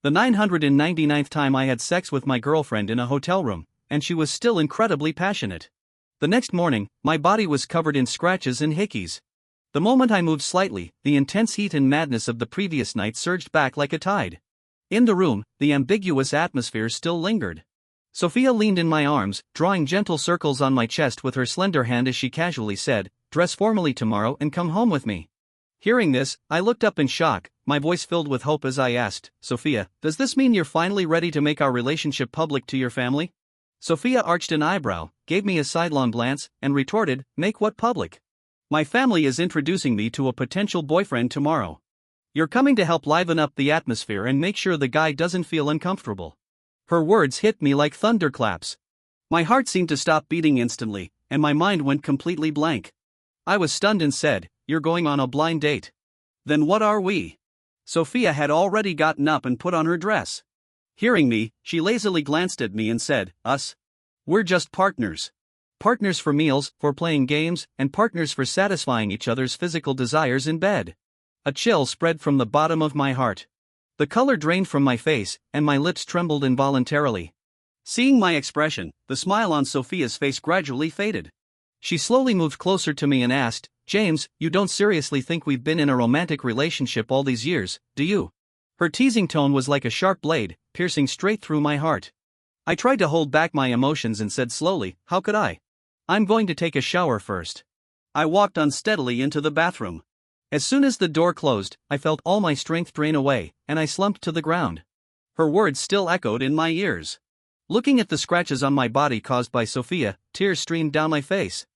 The 999th time I had sex with my girlfriend in a hotel room, and she was still incredibly passionate. The next morning, my body was covered in scratches and hickeys. The moment I moved slightly, the intense heat and madness of the previous night surged back like a tide. In the room, the ambiguous atmosphere still lingered. Sophia leaned in my arms, drawing gentle circles on my chest with her slender hand as she casually said, "Dress formally tomorrow and come home with me." Hearing this, I looked up in shock, my voice filled with hope as I asked, "Sophia, does this mean you're finally ready to make our relationship public to your family?" Sophia arched an eyebrow, gave me a sidelong glance, and retorted, "Make what public? My family is introducing me to a potential boyfriend tomorrow. You're coming to help liven up the atmosphere and make sure the guy doesn't feel uncomfortable." Her words hit me like thunderclaps. My heart seemed to stop beating instantly, and my mind went completely blank. I was stunned and said, "You're going on a blind date? Then what are we?" Sophia had already gotten up and put on her dress. Hearing me, she lazily glanced at me and said, "Us? We're just partners. Partners for meals, for playing games, and partners for satisfying each other's physical desires in bed." A chill spread from the bottom of my heart. The color drained from my face, and my lips trembled involuntarily. Seeing my expression, the smile on Sophia's face gradually faded. She slowly moved closer to me and asked, "James, you don't seriously think we've been in a romantic relationship all these years, do you?" Her teasing tone was like a sharp blade, piercing straight through my heart. I tried to hold back my emotions and said slowly, "How could I? I'm going to take a shower first." I walked unsteadily into the bathroom. As soon as the door closed, I felt all my strength drain away, and I slumped to the ground. Her words still echoed in my ears. Looking at the scratches on my body caused by Sophia, tears streamed down my face.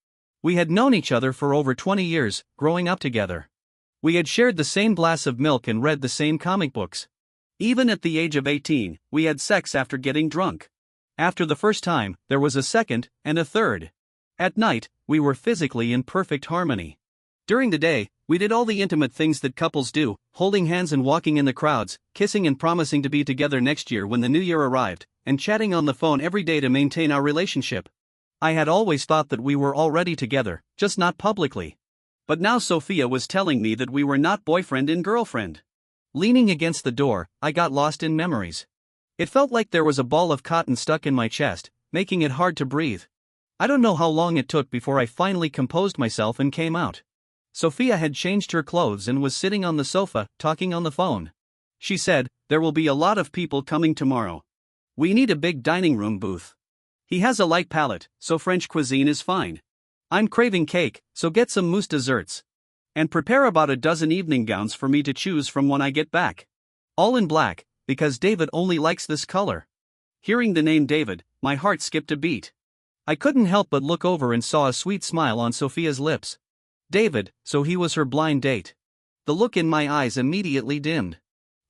We had known each other for over 20 years, growing up together. We had shared the same glass of milk and read the same comic books. Even at the age of 18, we had sex after getting drunk. After the first time, there was a second, and a third. At night, we were physically in perfect harmony. During the day, we did all the intimate things that couples do, holding hands and walking in the crowds, kissing and promising to be together next year when the new year arrived, and chatting on the phone every day to maintain our relationship. I had always thought that we were already together, just not publicly. But now Sophia was telling me that we were not boyfriend and girlfriend. Leaning against the door, I got lost in memories. It felt like there was a ball of cotton stuck in my chest, making it hard to breathe. I don't know how long it took before I finally composed myself and came out. Sophia had changed her clothes and was sitting on the sofa, talking on the phone. She said, "There will be a lot of people coming tomorrow. We need a big dining room booth. He has a light palate, so French cuisine is fine. I'm craving cake, so get some mousse desserts. And prepare about a dozen evening gowns for me to choose from when I get back. All in black, because David only likes this color." Hearing the name David, my heart skipped a beat. I couldn't help but look over and saw a sweet smile on Sophia's lips. David, so he was her blind date. The look in my eyes immediately dimmed.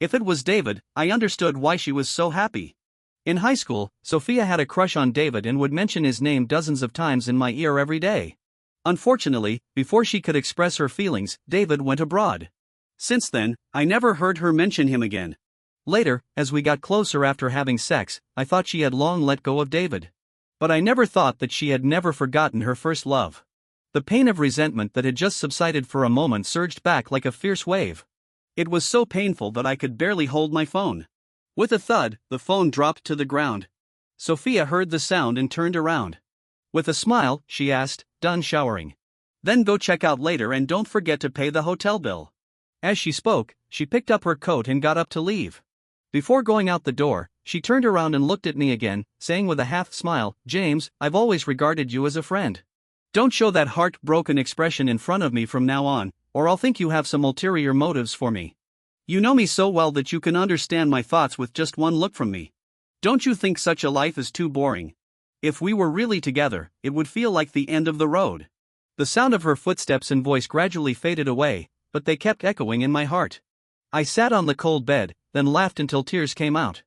If it was David, I understood why she was so happy. In high school, Sophia had a crush on David and would mention his name dozens of times in my ear every day. Unfortunately, before she could express her feelings, David went abroad. Since then, I never heard her mention him again. Later, as we got closer after having sex, I thought she had long let go of David. But I never thought that she had never forgotten her first love. The pain of resentment that had just subsided for a moment surged back like a fierce wave. It was so painful that I could barely hold my phone. With a thud, the phone dropped to the ground. Sophia heard the sound and turned around. With a smile, she asked, "Done showering? Then go check out later and don't forget to pay the hotel bill." As she spoke, she picked up her coat and got up to leave. Before going out the door, she turned around and looked at me again, saying with a half smile, "James, I've always regarded you as a friend. Don't show that heartbroken expression in front of me from now on, or I'll think you have some ulterior motives for me. You know me so well that you can understand my thoughts with just one look from me. Don't you think such a life is too boring? If we were really together, it would feel like the end of the road." The sound of her footsteps and voice gradually faded away, but they kept echoing in my heart. I sat on the cold bed, then laughed until tears came out.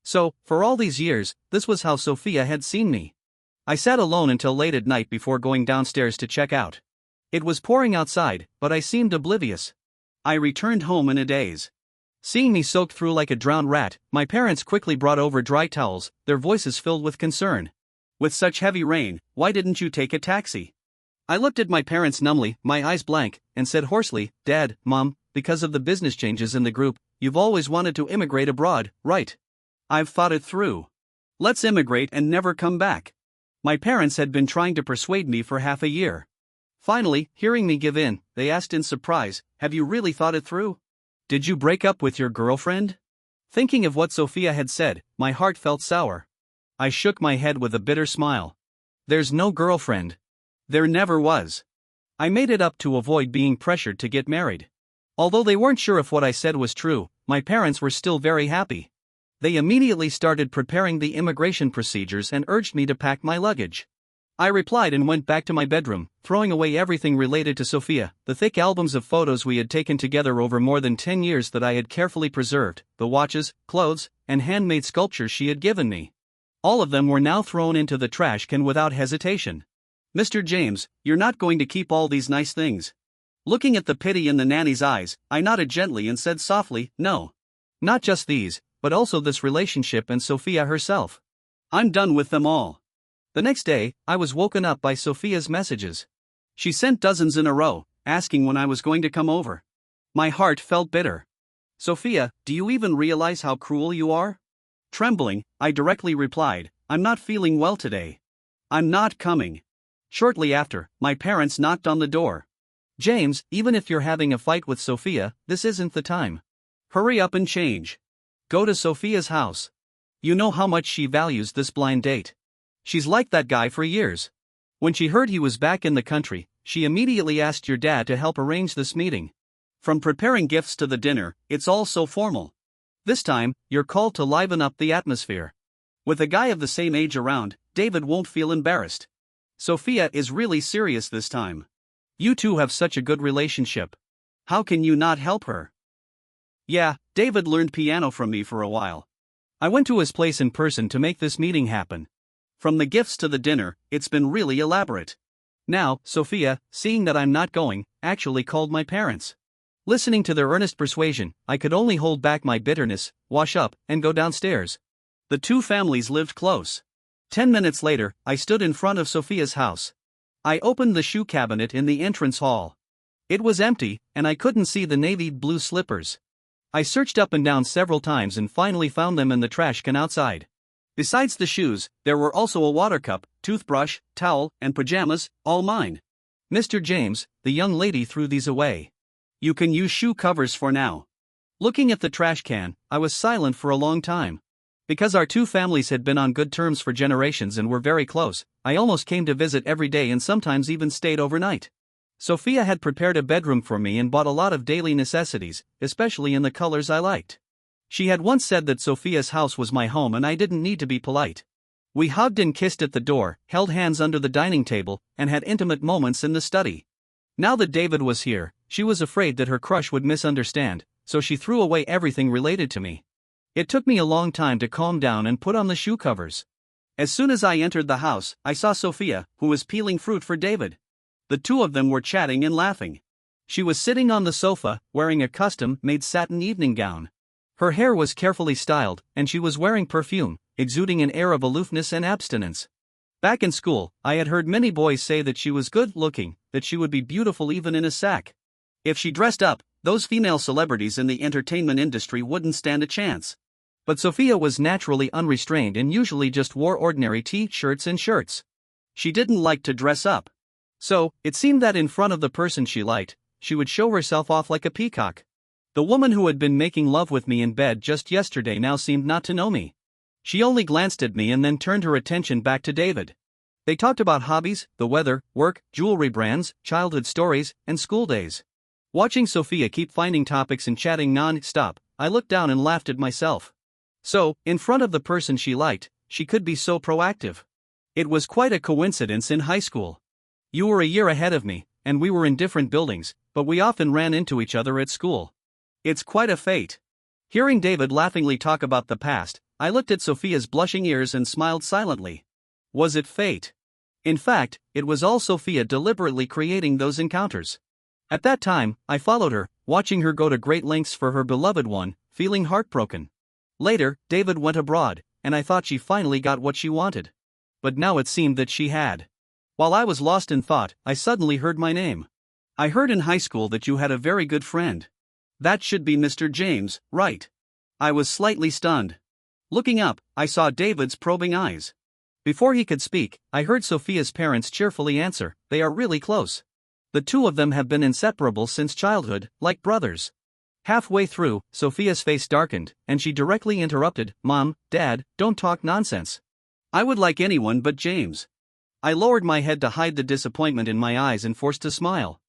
So, for all these years, this was how Sophia had seen me. I sat alone until late at night before going downstairs to check out. It was pouring outside, but I seemed oblivious. I returned home in a daze. Seeing me soaked through like a drowned rat, my parents quickly brought over dry towels, their voices filled with concern. "With such heavy rain, why didn't you take a taxi?" I looked at my parents numbly, my eyes blank, and said hoarsely, "Dad, Mom, because of the business changes in the group, you've always wanted to immigrate abroad, right? I've thought it through. Let's immigrate and never come back. My parents had been trying to persuade me for half a year. Finally, hearing me give in, they asked in surprise, have you really thought it through? Did you break up with your girlfriend? Thinking of what Sophia had said, my heart felt sour. I shook my head with a bitter smile. There's no girlfriend. There never was. I made it up to avoid being pressured to get married. Although they weren't sure if what I said was true, my parents were still very happy. They immediately started preparing the immigration procedures and urged me to pack my luggage. I replied and went back to my bedroom, throwing away everything related to Sophia, the thick albums of photos we had taken together over more than 10 years that I had carefully preserved, the watches, clothes, and handmade sculptures she had given me. All of them were now thrown into the trash can without hesitation. Mr. James, you're not going to keep all these nice things. Looking at the pity in the nanny's eyes, I nodded gently and said softly, no. Not just these, but also this relationship and Sophia herself. I'm done with them all. The next day, I was woken up by Sophia's messages. She sent dozens in a row, asking when I was going to come over. My heart felt bitter. Sophia, do you even realize how cruel you are? Trembling, I directly replied, I'm not feeling well today. I'm not coming. Shortly after, my parents knocked on the door. James, even if you're having a fight with Sophia, this isn't the time. Hurry up and change. Go to Sophia's house. You know how much she values this blind date. She's liked that guy for years. When she heard he was back in the country, she immediately asked your dad to help arrange this meeting. From preparing gifts to the dinner, it's all so formal. This time, you're called to liven up the atmosphere. With a guy of the same age around, David won't feel embarrassed. Sophia is really serious this time. You two have such a good relationship. How can you not help her? Yeah, David learned piano from me for a while. I went to his place in person to make this meeting happen. From the gifts to the dinner, it's been really elaborate. Now, Sophia, seeing that I'm not going, actually called my parents. Listening to their earnest persuasion, I could only hold back my bitterness, wash up, and go downstairs. The two families lived close. 10 minutes later, I stood in front of Sophia's house. I opened the shoe cabinet in the entrance hall. It was empty, and I couldn't see the navy blue slippers. I searched up and down several times and finally found them in the trash can outside. Besides the shoes, there were also a water cup, toothbrush, towel, and pajamas, all mine. Mr. James, the young lady threw these away. You can use shoe covers for now. Looking at the trash can, I was silent for a long time. Because our two families had been on good terms for generations and were very close, I almost came to visit every day and sometimes even stayed overnight. Sophia had prepared a bedroom for me and bought a lot of daily necessities, especially in the colors I liked. She had once said that Sophia's house was my home and I didn't need to be polite. We hugged and kissed at the door, held hands under the dining table, and had intimate moments in the study. Now that David was here, she was afraid that her crush would misunderstand, so she threw away everything related to me. It took me a long time to calm down and put on the shoe covers. As soon as I entered the house, I saw Sophia, who was peeling fruit for David. The two of them were chatting and laughing. She was sitting on the sofa, wearing a custom-made satin evening gown. Her hair was carefully styled, and she was wearing perfume, exuding an air of aloofness and abstinence. Back in school, I had heard many boys say that she was good-looking, that she would be beautiful even in a sack. If she dressed up, those female celebrities in the entertainment industry wouldn't stand a chance. But Sophia was naturally unrestrained and usually just wore ordinary t-shirts and shirts. She didn't like to dress up. So, it seemed that in front of the person she liked, she would show herself off like a peacock. The woman who had been making love with me in bed just yesterday now seemed not to know me. She only glanced at me and then turned her attention back to David. They talked about hobbies, the weather, work, jewelry brands, childhood stories, and school days. Watching Sophia keep finding topics and chatting non-stop, I looked down and laughed at myself. So, in front of the person she liked, she could be so proactive. It was quite a coincidence in high school. You were a year ahead of me, and we were in different buildings, but we often ran into each other at school. It's quite a fate. Hearing David laughingly talk about the past, I looked at Sophia's blushing ears and smiled silently. Was it fate? In fact, it was all Sophia deliberately creating those encounters. At that time, I followed her, watching her go to great lengths for her beloved one, feeling heartbroken. Later, David went abroad, and I thought she finally got what she wanted. But now it seemed that she had. While I was lost in thought, I suddenly heard my name. I heard in high school that you had a very good friend. That should be Mr. James, right? I was slightly stunned. Looking up, I saw David's probing eyes. Before he could speak, I heard Sophia's parents cheerfully answer, "They are really close. The two of them have been inseparable since childhood, like brothers." Halfway through, Sophia's face darkened, and she directly interrupted, "Mom, Dad, don't talk nonsense. I would like anyone but James." I lowered my head to hide the disappointment in my eyes and forced a smile.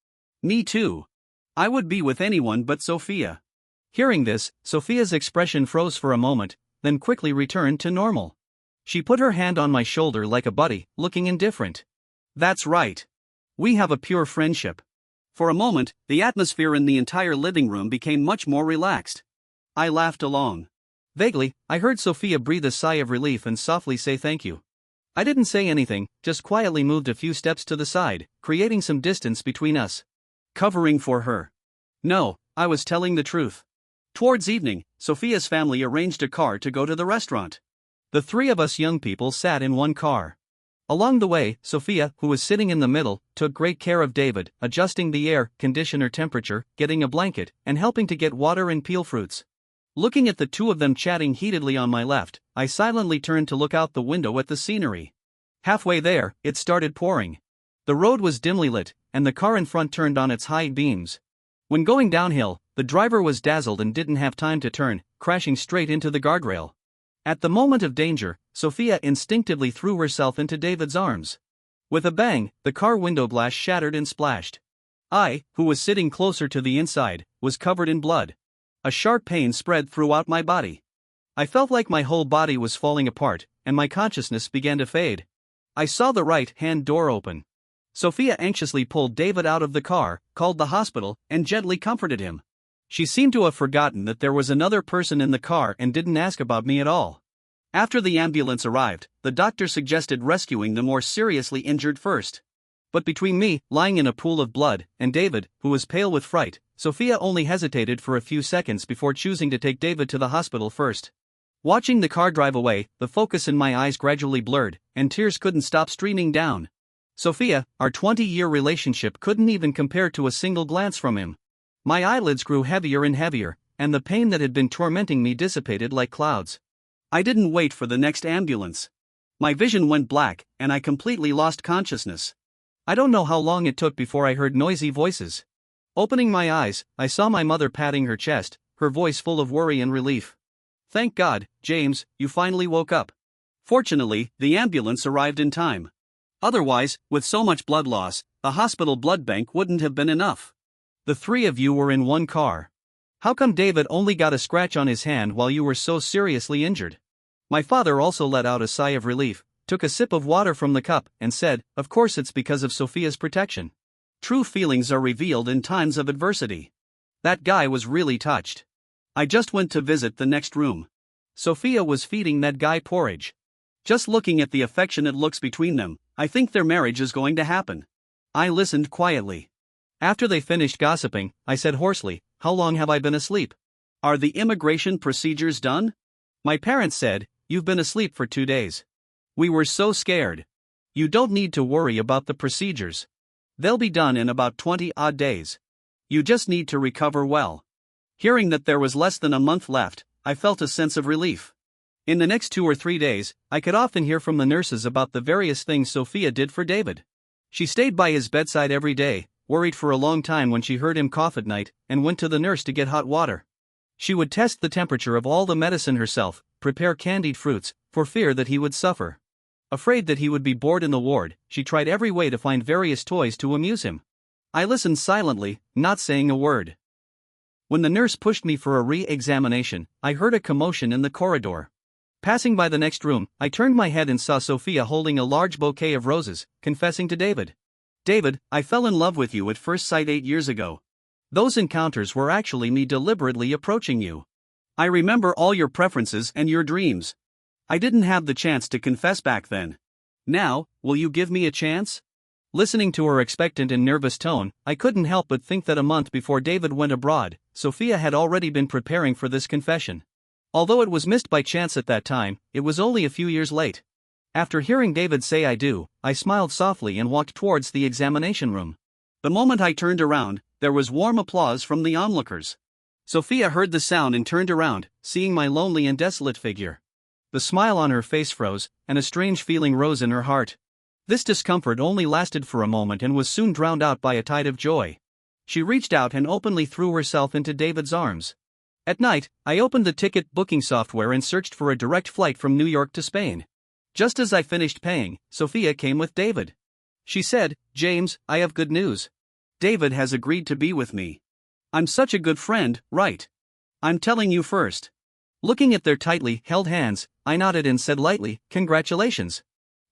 "Me too. I would be with anyone but Sophia." Hearing this, Sophia's expression froze for a moment, then quickly returned to normal. She put her hand on my shoulder like a buddy, looking indifferent. "That's right. We have a pure friendship." For a moment, the atmosphere in the entire living room became much more relaxed. I laughed along. Vaguely, I heard Sophia breathe a sigh of relief and softly say thank you. I didn't say anything, just quietly moved a few steps to the side, creating some distance between us. Covering for her. No, I was telling the truth. Towards evening, Sophia's family arranged a car to go to the restaurant. The three of us young people sat in one car. Along the way, Sophia, who was sitting in the middle, took great care of David, adjusting the air conditioner temperature, getting a blanket, and helping to get water and peel fruits. Looking at the two of them chatting heatedly on my left, I silently turned to look out the window at the scenery. Halfway there, it started pouring. The road was dimly lit, and the car in front turned on its high beams. When going downhill, the driver was dazzled and didn't have time to turn, crashing straight into the guardrail. At the moment of danger, Sophia instinctively threw herself into David's arms. With a bang, the car window glass shattered and splashed. I, who was sitting closer to the inside, was covered in blood. A sharp pain spread throughout my body. I felt like my whole body was falling apart, and my consciousness began to fade. I saw the right-hand door open. Sophia anxiously pulled David out of the car, called the hospital, and gently comforted him. She seemed to have forgotten that there was another person in the car and didn't ask about me at all. After the ambulance arrived, the doctor suggested rescuing the more seriously injured first. But between me, lying in a pool of blood, and David, who was pale with fright, Sophia only hesitated for a few seconds before choosing to take David to the hospital first. Watching the car drive away, the focus in my eyes gradually blurred, and tears couldn't stop streaming down. Sophia, our 20-year relationship couldn't even compare to a single glance from him. My eyelids grew heavier and heavier, and the pain that had been tormenting me dissipated like clouds. I didn't wait for the next ambulance. My vision went black, and I completely lost consciousness. I don't know how long it took before I heard noisy voices. Opening my eyes, I saw my mother patting her chest, her voice full of worry and relief. "Thank God, James, you finally woke up." Fortunately, the ambulance arrived in time. Otherwise, with so much blood loss, the hospital blood bank wouldn't have been enough. The three of you were in one car. How come David only got a scratch on his hand while you were so seriously injured? My father also let out a sigh of relief, took a sip of water from the cup, and said, "Of course it's because of Sophia's protection. True feelings are revealed in times of adversity." That guy was really touched. I just went to visit the next room. Sophia was feeding that guy porridge. Just looking at the affectionate looks between them, I think their marriage is going to happen. I listened quietly. After they finished gossiping, I said hoarsely, "How long have I been asleep? Are the immigration procedures done?" My parents said, "You've been asleep for 2 days. We were so scared." "You don't need to worry about the procedures. They'll be done in about 20-odd days. You just need to recover well." Hearing that there was less than a month left, I felt a sense of relief. In the next 2 or 3 days, I could often hear from the nurses about the various things Sophia did for David. She stayed by his bedside every day, worried for a long time when she heard him cough at night, and went to the nurse to get hot water. She would test the temperature of all the medicine herself, prepare candied fruits, for fear that he would suffer. Afraid that he would be bored in the ward, she tried every way to find various toys to amuse him. I listened silently, not saying a word. When the nurse pushed me for a re-examination, I heard a commotion in the corridor. Passing by the next room, I turned my head and saw Sophia holding a large bouquet of roses, confessing to David. "David, I fell in love with you at first sight 8 years ago. Those encounters were actually me deliberately approaching you. I remember all your preferences and your dreams. I didn't have the chance to confess back then. Now, will you give me a chance?" Listening to her expectant and nervous tone, I couldn't help but think that a month before David went abroad, Sophia had already been preparing for this confession. Although it was missed by chance at that time, it was only a few years late. After hearing David say "I do," I smiled softly and walked towards the examination room. The moment I turned around, there was warm applause from the onlookers. Sophia heard the sound and turned around, seeing my lonely and desolate figure. The smile on her face froze, and a strange feeling rose in her heart. This discomfort only lasted for a moment and was soon drowned out by a tide of joy. She reached out and openly threw herself into David's arms. At night, I opened the ticket booking software and searched for a direct flight from New York to Spain. Just as I finished paying, Sophia came with David. She said, "James, I have good news. David has agreed to be with me. I'm such a good friend, right? I'm telling you first." Looking at their tightly held hands, I nodded and said lightly, "Congratulations."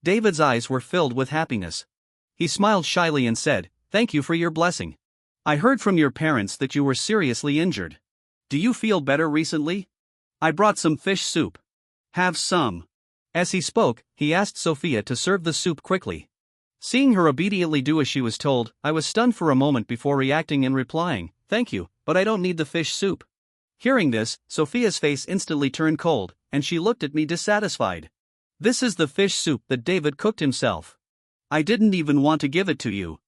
David's eyes were filled with happiness. He smiled shyly and said, "Thank you for your blessing. I heard from your parents that you were seriously injured. Do you feel better recently? I brought some fish soup. Have some." As he spoke, he asked Sophia to serve the soup quickly. Seeing her obediently do as she was told, I was stunned for a moment before reacting and replying, "Thank you, but I don't need the fish soup." Hearing this, Sophia's face instantly turned cold, and she looked at me dissatisfied. "This is the fish soup that David cooked himself. I didn't even want to give it to you.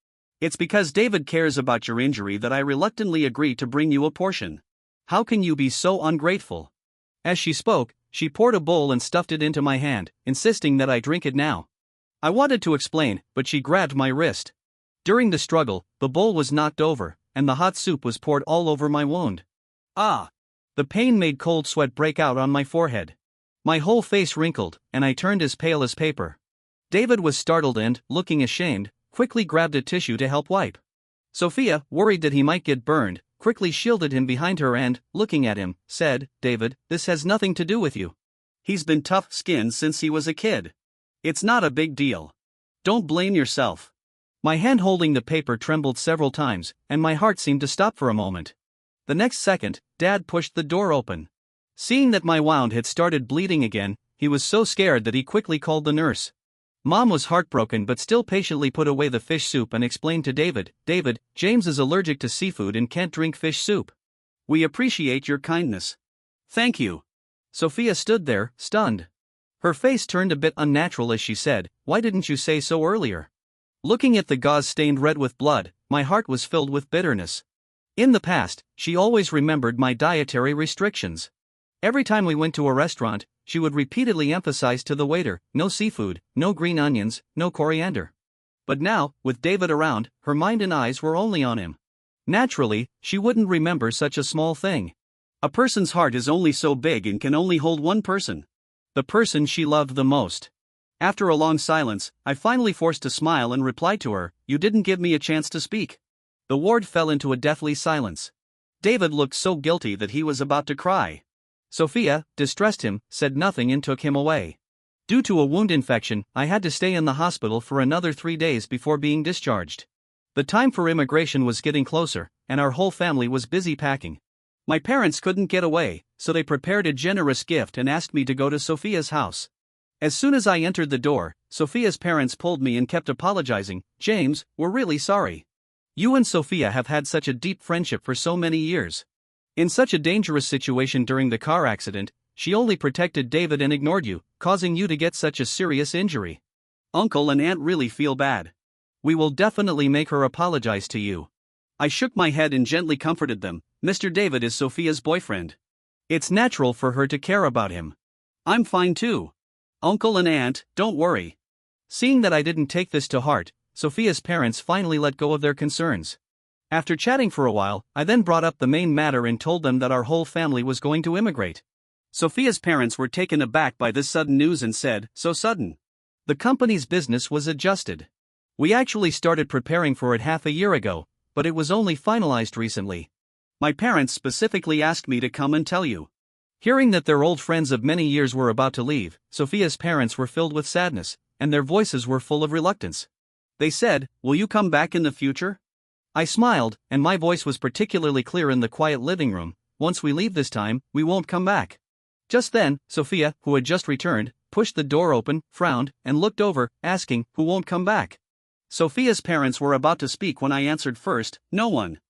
It's because David cares about your injury that I reluctantly agreed to bring you a portion. How can you be so ungrateful?" As she spoke, she poured a bowl and stuffed it into my hand, insisting that I drink it now. I wanted to explain, but she grabbed my wrist. During the struggle, the bowl was knocked over, and the hot soup was poured all over my wound. Ah! The pain made cold sweat break out on my forehead. My whole face wrinkled, and I turned as pale as paper. David was startled and, looking ashamed, quickly grabbed a tissue to help wipe. Sophia, worried that he might get burned, quickly shielded him behind her and, looking at him, said, "David, this has nothing to do with you. He's been tough-skinned since he was a kid. It's not a big deal. Don't blame yourself." My hand holding the paper trembled several times, and my heart seemed to stop for a moment. The next second, Dad pushed the door open. Seeing that my wound had started bleeding again, he was so scared that he quickly called the nurse. Mom was heartbroken but still patiently put away the fish soup and explained to David, "David, James is allergic to seafood and can't drink fish soup. We appreciate your kindness." "Thank you." Sophia stood there, stunned. Her face turned a bit unnatural as she said, "Why didn't you say so earlier?" Looking at the gauze stained red with blood, my heart was filled with bitterness. In the past, she always remembered my dietary restrictions. Every time we went to a restaurant, she would repeatedly emphasize to the waiter, "No seafood, no green onions, no coriander." But now, with David around, her mind and eyes were only on him. Naturally, she wouldn't remember such a small thing. A person's heart is only so big and can only hold one person. The person she loved the most. After a long silence, I finally forced a smile and replied to her, "You didn't give me a chance to speak." The ward fell into a deathly silence. David looked so guilty that he was about to cry. Sophia, distressed him, said nothing and took him away. Due to a wound infection, I had to stay in the hospital for another 3 days before being discharged. The time for immigration was getting closer, and our whole family was busy packing. My parents couldn't get away, so they prepared a generous gift and asked me to go to Sophia's house. As soon as I entered the door, Sophia's parents pulled me and kept apologizing, "James, we're really sorry. You and Sophia have had such a deep friendship for so many years. In such a dangerous situation during the car accident, she only protected David and ignored you, causing you to get such a serious injury. Uncle and Aunt really feel bad. We will definitely make her apologize to you." I shook my head and gently comforted them. "Mr. David is Sophia's boyfriend. It's natural for her to care about him. I'm fine too. Uncle and Aunt, don't worry." Seeing that I didn't take this to heart, Sophia's parents finally let go of their concerns. After chatting for a while, I then brought up the main matter and told them that our whole family was going to immigrate. Sophia's parents were taken aback by this sudden news and said, "So sudden?" The company's business was adjusted. We actually started preparing for it half a year ago, but it was only finalized recently. My parents specifically asked me to come and tell you. Hearing that their old friends of many years were about to leave, Sophia's parents were filled with sadness, and their voices were full of reluctance. They said, "Will you come back in the future?" I smiled, and my voice was particularly clear in the quiet living room, "Once we leave this time, we won't come back." Just then, Sophia, who had just returned, pushed the door open, frowned, and looked over, asking, "Who won't come back?" Sophia's parents were about to speak when I answered first, "No one."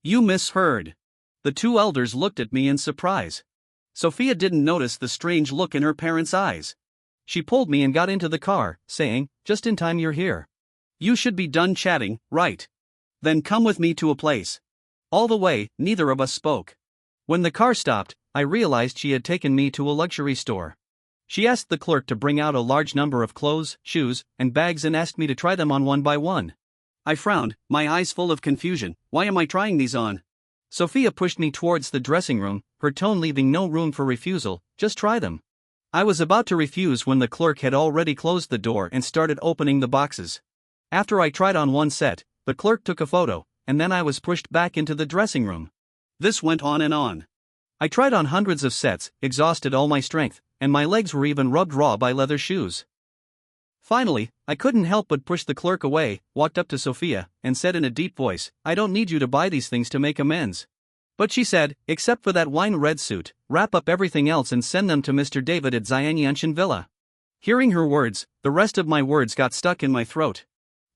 "You misheard." The two elders looked at me in surprise. Sophia didn't notice the strange look in her parents' eyes. She pulled me and got into the car, saying, "Just in time you're here. You should be done chatting, right? Then come with me to a place." All the way, neither of us spoke. When the car stopped, I realized she had taken me to a luxury store. She asked the clerk to bring out a large number of clothes, shoes, and bags and asked me to try them on one by one. I frowned, my eyes full of confusion. Why am I trying these on? Sophia pushed me towards the dressing room, her tone leaving no room for refusal. Just try them. I was about to refuse when the clerk had already closed the door and started opening the boxes. After I tried on one set, the clerk took a photo, and then I was pushed back into the dressing room. This went on and on. I tried on hundreds of sets, exhausted all my strength, and my legs were even rubbed raw by leather shoes. Finally, I couldn't help but push the clerk away, walked up to Sophia, and said in a deep voice, "I don't need you to buy these things to make amends." But she said, "Except for that wine red suit, wrap up everything else and send them to Mr. David at Zyanyanshan Villa." Hearing her words, the rest of my words got stuck in my throat.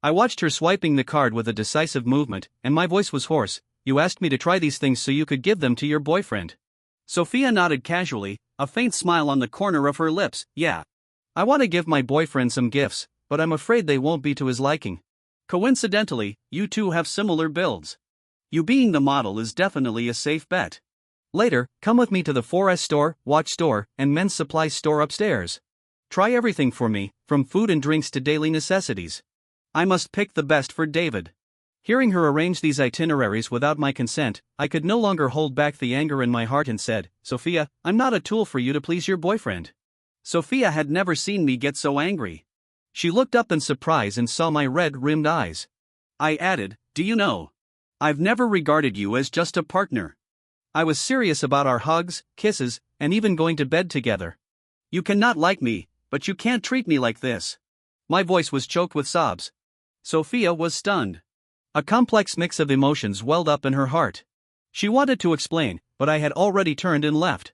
I watched her swiping the card with a decisive movement, and my voice was hoarse. "You asked me to try these things so you could give them to your boyfriend." Sophia nodded casually, a faint smile on the corner of her lips. "Yeah. I want to give my boyfriend some gifts, but I'm afraid they won't be to his liking. Coincidentally, you two have similar builds. You being the model is definitely a safe bet. Later, come with me to the 4S store, watch store, and men's supply store upstairs. Try everything for me, from food and drinks to daily necessities. I must pick the best for David." Hearing her arrange these itineraries without my consent, I could no longer hold back the anger in my heart and said, "Sophia, I'm not a tool for you to please your boyfriend." Sophia had never seen me get so angry. She looked up in surprise and saw my red-rimmed eyes. I added, "Do you know? I've never regarded you as just a partner. I was serious about our hugs, kisses, and even going to bed together. You cannot like me, but you can't treat me like this." My voice was choked with sobs. Sophia was stunned. A complex mix of emotions welled up in her heart. She wanted to explain, but I had already turned and left.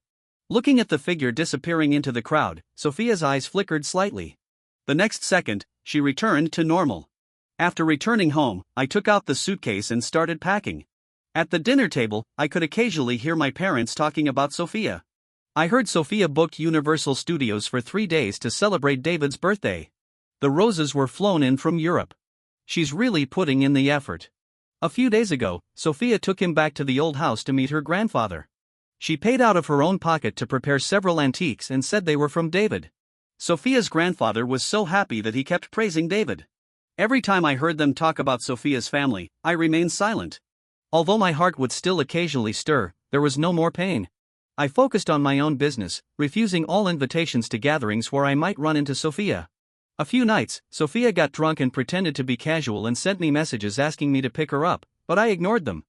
Looking at the figure disappearing into the crowd, Sophia's eyes flickered slightly. The next second, she returned to normal. After returning home, I took out the suitcase and started packing. At the dinner table, I could occasionally hear my parents talking about Sophia. I heard Sophia booked Universal Studios for 3 days to celebrate David's birthday. The roses were flown in from Europe. She's really putting in the effort. A few days ago, Sophia took him back to the old house to meet her grandfather. She paid out of her own pocket to prepare several antiques and said they were from David. Sophia's grandfather was so happy that he kept praising David. Every time I heard them talk about Sophia's family, I remained silent. Although my heart would still occasionally stir, there was no more pain. I focused on my own business, refusing all invitations to gatherings where I might run into Sophia. A few nights, Sophia got drunk and pretended to be casual and sent me messages asking me to pick her up, but I ignored them.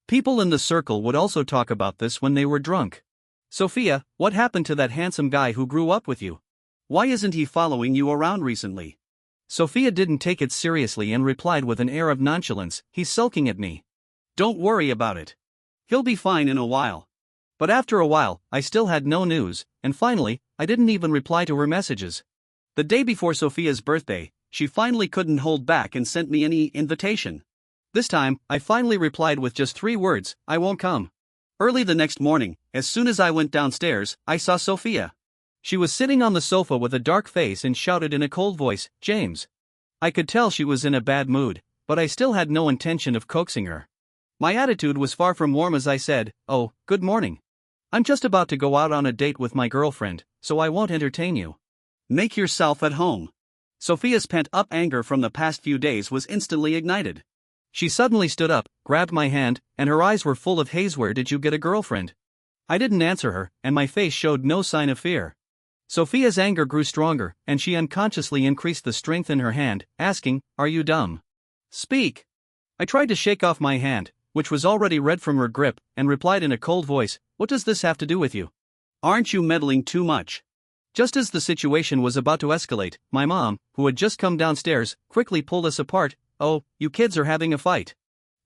People in the circle would also talk about this when they were drunk. "Sophia, what happened to that handsome guy who grew up with you? Why isn't he following you around recently?" Sophia didn't take it seriously and replied with an air of nonchalance, "He's sulking at me. Don't worry about it. He'll be fine in a while." But after a while, I still had no news, and finally, I didn't even reply to her messages. The day before Sophia's birthday, she finally couldn't hold back and sent me any invitation. This time, I finally replied with just 3 words, "I won't come." Early the next morning, as soon as I went downstairs, I saw Sophia. She was sitting on the sofa with a dark face and shouted in a cold voice, "James." I could tell she was in a bad mood, but I still had no intention of coaxing her. My attitude was far from warm as I said, "Oh, good morning. I'm just about to go out on a date with my girlfriend, so I won't entertain you. Make yourself at home." Sophia's pent-up anger from the past few days was instantly ignited. She suddenly stood up, grabbed my hand, and her eyes were full of haze. "Where did you get a girlfriend?" I didn't answer her, and my face showed no sign of fear. Sophia's anger grew stronger, and she unconsciously increased the strength in her hand, asking, "Are you dumb? Speak." I tried to shake off my hand, which was already red from her grip, and replied in a cold voice, "What does this have to do with you? Aren't you meddling too much?" Just as the situation was about to escalate, my mom, who had just come downstairs, quickly pulled us apart. "Oh, you kids are having a fight.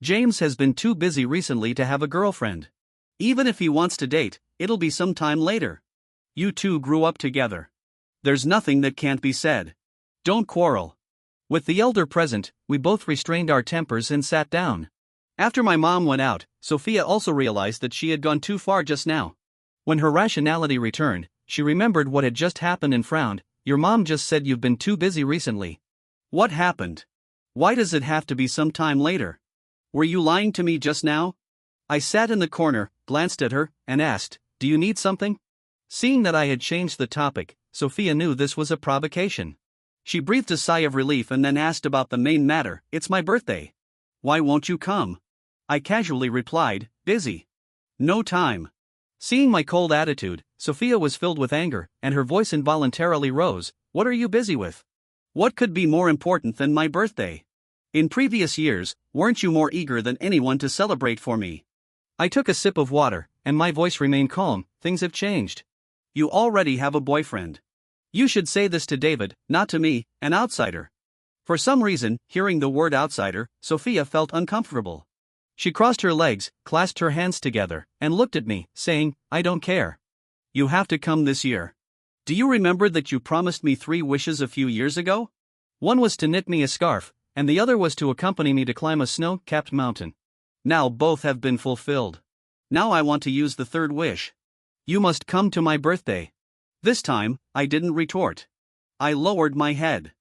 James has been too busy recently to have a girlfriend. Even if he wants to date, it'll be some time later. You two grew up together. There's nothing that can't be said. Don't quarrel." With the elder present, we both restrained our tempers and sat down. After my mom went out, Sophia also realized that she had gone too far just now. When her rationality returned, she remembered what had just happened and frowned. "Your mom just said you've been too busy recently. What happened? Why does it have to be some time later? Were you lying to me just now?" I sat in the corner, glanced at her, and asked, "Do you need something?" Seeing that I had changed the topic, Sophia knew this was a provocation. She breathed a sigh of relief and then asked about the main matter. "It's my birthday. Why won't you come?" I casually replied, "Busy. No time." Seeing my cold attitude, Sophia was filled with anger, and her voice involuntarily rose. "What are you busy with? What could be more important than my birthday? In previous years, weren't you more eager than anyone to celebrate for me?" I took a sip of water, and my voice remained calm. "Things have changed. You already have a boyfriend. You should say this to David, not to me, an outsider." For some reason, hearing the word outsider, Sophia felt uncomfortable. She crossed her legs, clasped her hands together, and looked at me, saying, "I don't care. You have to come this year. Do you remember that you promised me 3 wishes a few years ago? One was to knit me a scarf, and the other was to accompany me to climb a snow-capped mountain. Now both have been fulfilled. Now I want to use the 3rd wish. You must come to my birthday." This time, I didn't retort. I lowered my head.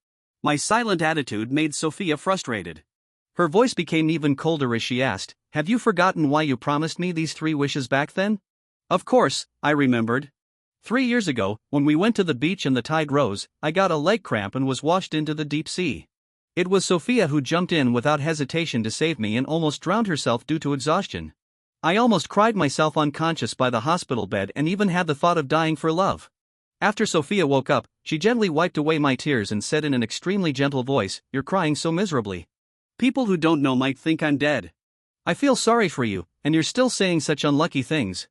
My silent attitude made Sophia frustrated. Her voice became even colder as she asked, "Have you forgotten why you promised me these 3 wishes back then?" Of course, I remembered. 3 years ago, when we went to the beach and the tide rose, I got a leg cramp and was washed into the deep sea. It was Sophia who jumped in without hesitation to save me and almost drowned herself due to exhaustion. I almost cried myself unconscious by the hospital bed and even had the thought of dying for love. After Sophia woke up, she gently wiped away my tears and said in an extremely gentle voice, "You're crying so miserably. People who don't know might think I'm dead. I feel sorry for you, and you're still saying such unlucky things."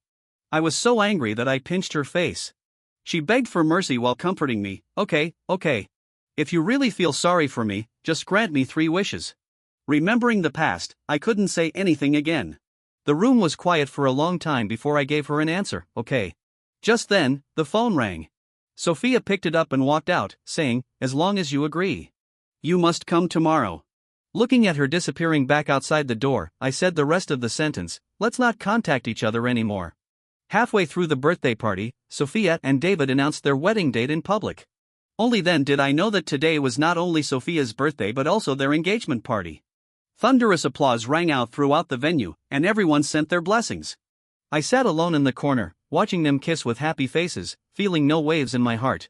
I was so angry that I pinched her face. She begged for mercy while comforting me. Okay. If you really feel sorry for me, just grant me 3 wishes." Remembering the past, I couldn't say anything again. The room was quiet for a long time before I gave her an answer. "Okay." Just then, the phone rang. Sophia picked it up and walked out, saying, "As long as you agree. You must come tomorrow." Looking at her disappearing back outside the door, I said the rest of the sentence, "Let's not contact each other anymore." Halfway through the birthday party, Sophia and David announced their wedding date in public. Only then did I know that today was not only Sophia's birthday but also their engagement party. Thunderous applause rang out throughout the venue, and everyone sent their blessings. I sat alone in the corner, watching them kiss with happy faces, feeling no waves in my heart.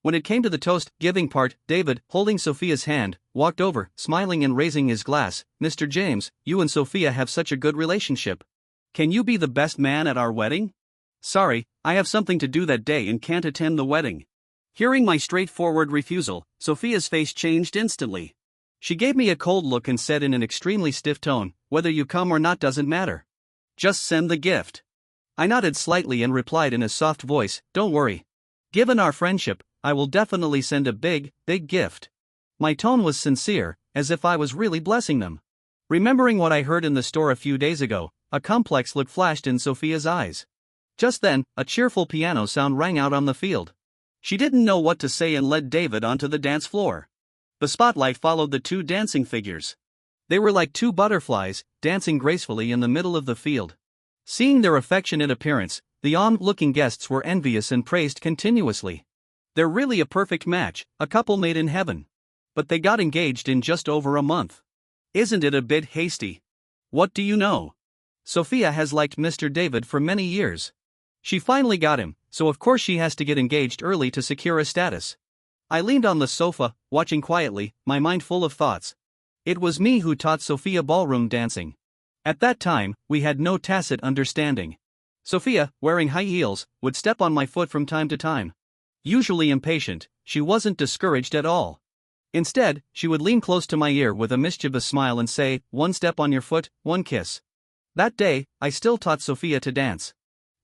When it came to the toast-giving part, David, holding Sophia's hand, walked over, smiling and raising his glass. "Mr. James, you and Sophia have such a good relationship. Can you be the best man at our wedding?" "Sorry, I have something to do that day and can't attend the wedding." Hearing my straightforward refusal, Sophia's face changed instantly. She gave me a cold look and said in an extremely stiff tone, "Whether you come or not doesn't matter. Just send the gift." I nodded slightly and replied in a soft voice, "Don't worry. Given our friendship, I will definitely send a big gift." My tone was sincere, as if I was really blessing them. Remembering what I heard in the store a few days ago, a complex look flashed in Sophia's eyes. Just then, a cheerful piano sound rang out on the field. She didn't know what to say and led David onto the dance floor. The spotlight followed the 2 dancing figures. They were like 2 butterflies, dancing gracefully in the middle of the field. Seeing their affectionate appearance, the onlooking guests were envious and praised continuously. "They're really a perfect match, a couple made in heaven. But they got engaged in just over a month. Isn't it a bit hasty? What do you know? Sophia has liked Mr. David for many years. She finally got him, so of course she has to get engaged early to secure a status." I leaned on the sofa, watching quietly, my mind full of thoughts. It was me who taught Sophia ballroom dancing. At that time, we had no tacit understanding. Sophia, wearing high heels, would step on my foot from time to time. Usually impatient, she wasn't discouraged at all. Instead, she would lean close to my ear with a mischievous smile and say, "One step on your foot, 1 kiss." That day, I still taught Sophia to dance.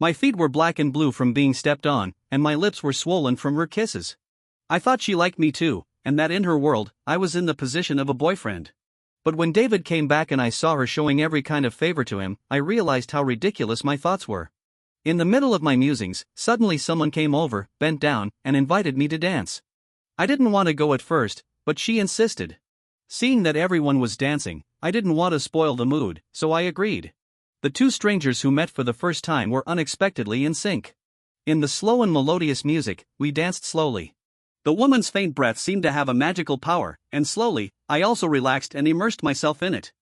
My feet were black and blue from being stepped on, and my lips were swollen from her kisses. I thought she liked me too, and that in her world, I was in the position of a boyfriend. But when David came back and I saw her showing every kind of favor to him, I realized how ridiculous my thoughts were. In the middle of my musings, suddenly someone came over, bent down, and invited me to dance. I didn't want to go at first, but she insisted. Seeing that everyone was dancing, I didn't want to spoil the mood, so I agreed. The 2 strangers who met for the first time were unexpectedly in sync. In the slow and melodious music, we danced slowly. The woman's faint breath seemed to have a magical power, and slowly, I also relaxed and immersed myself in it.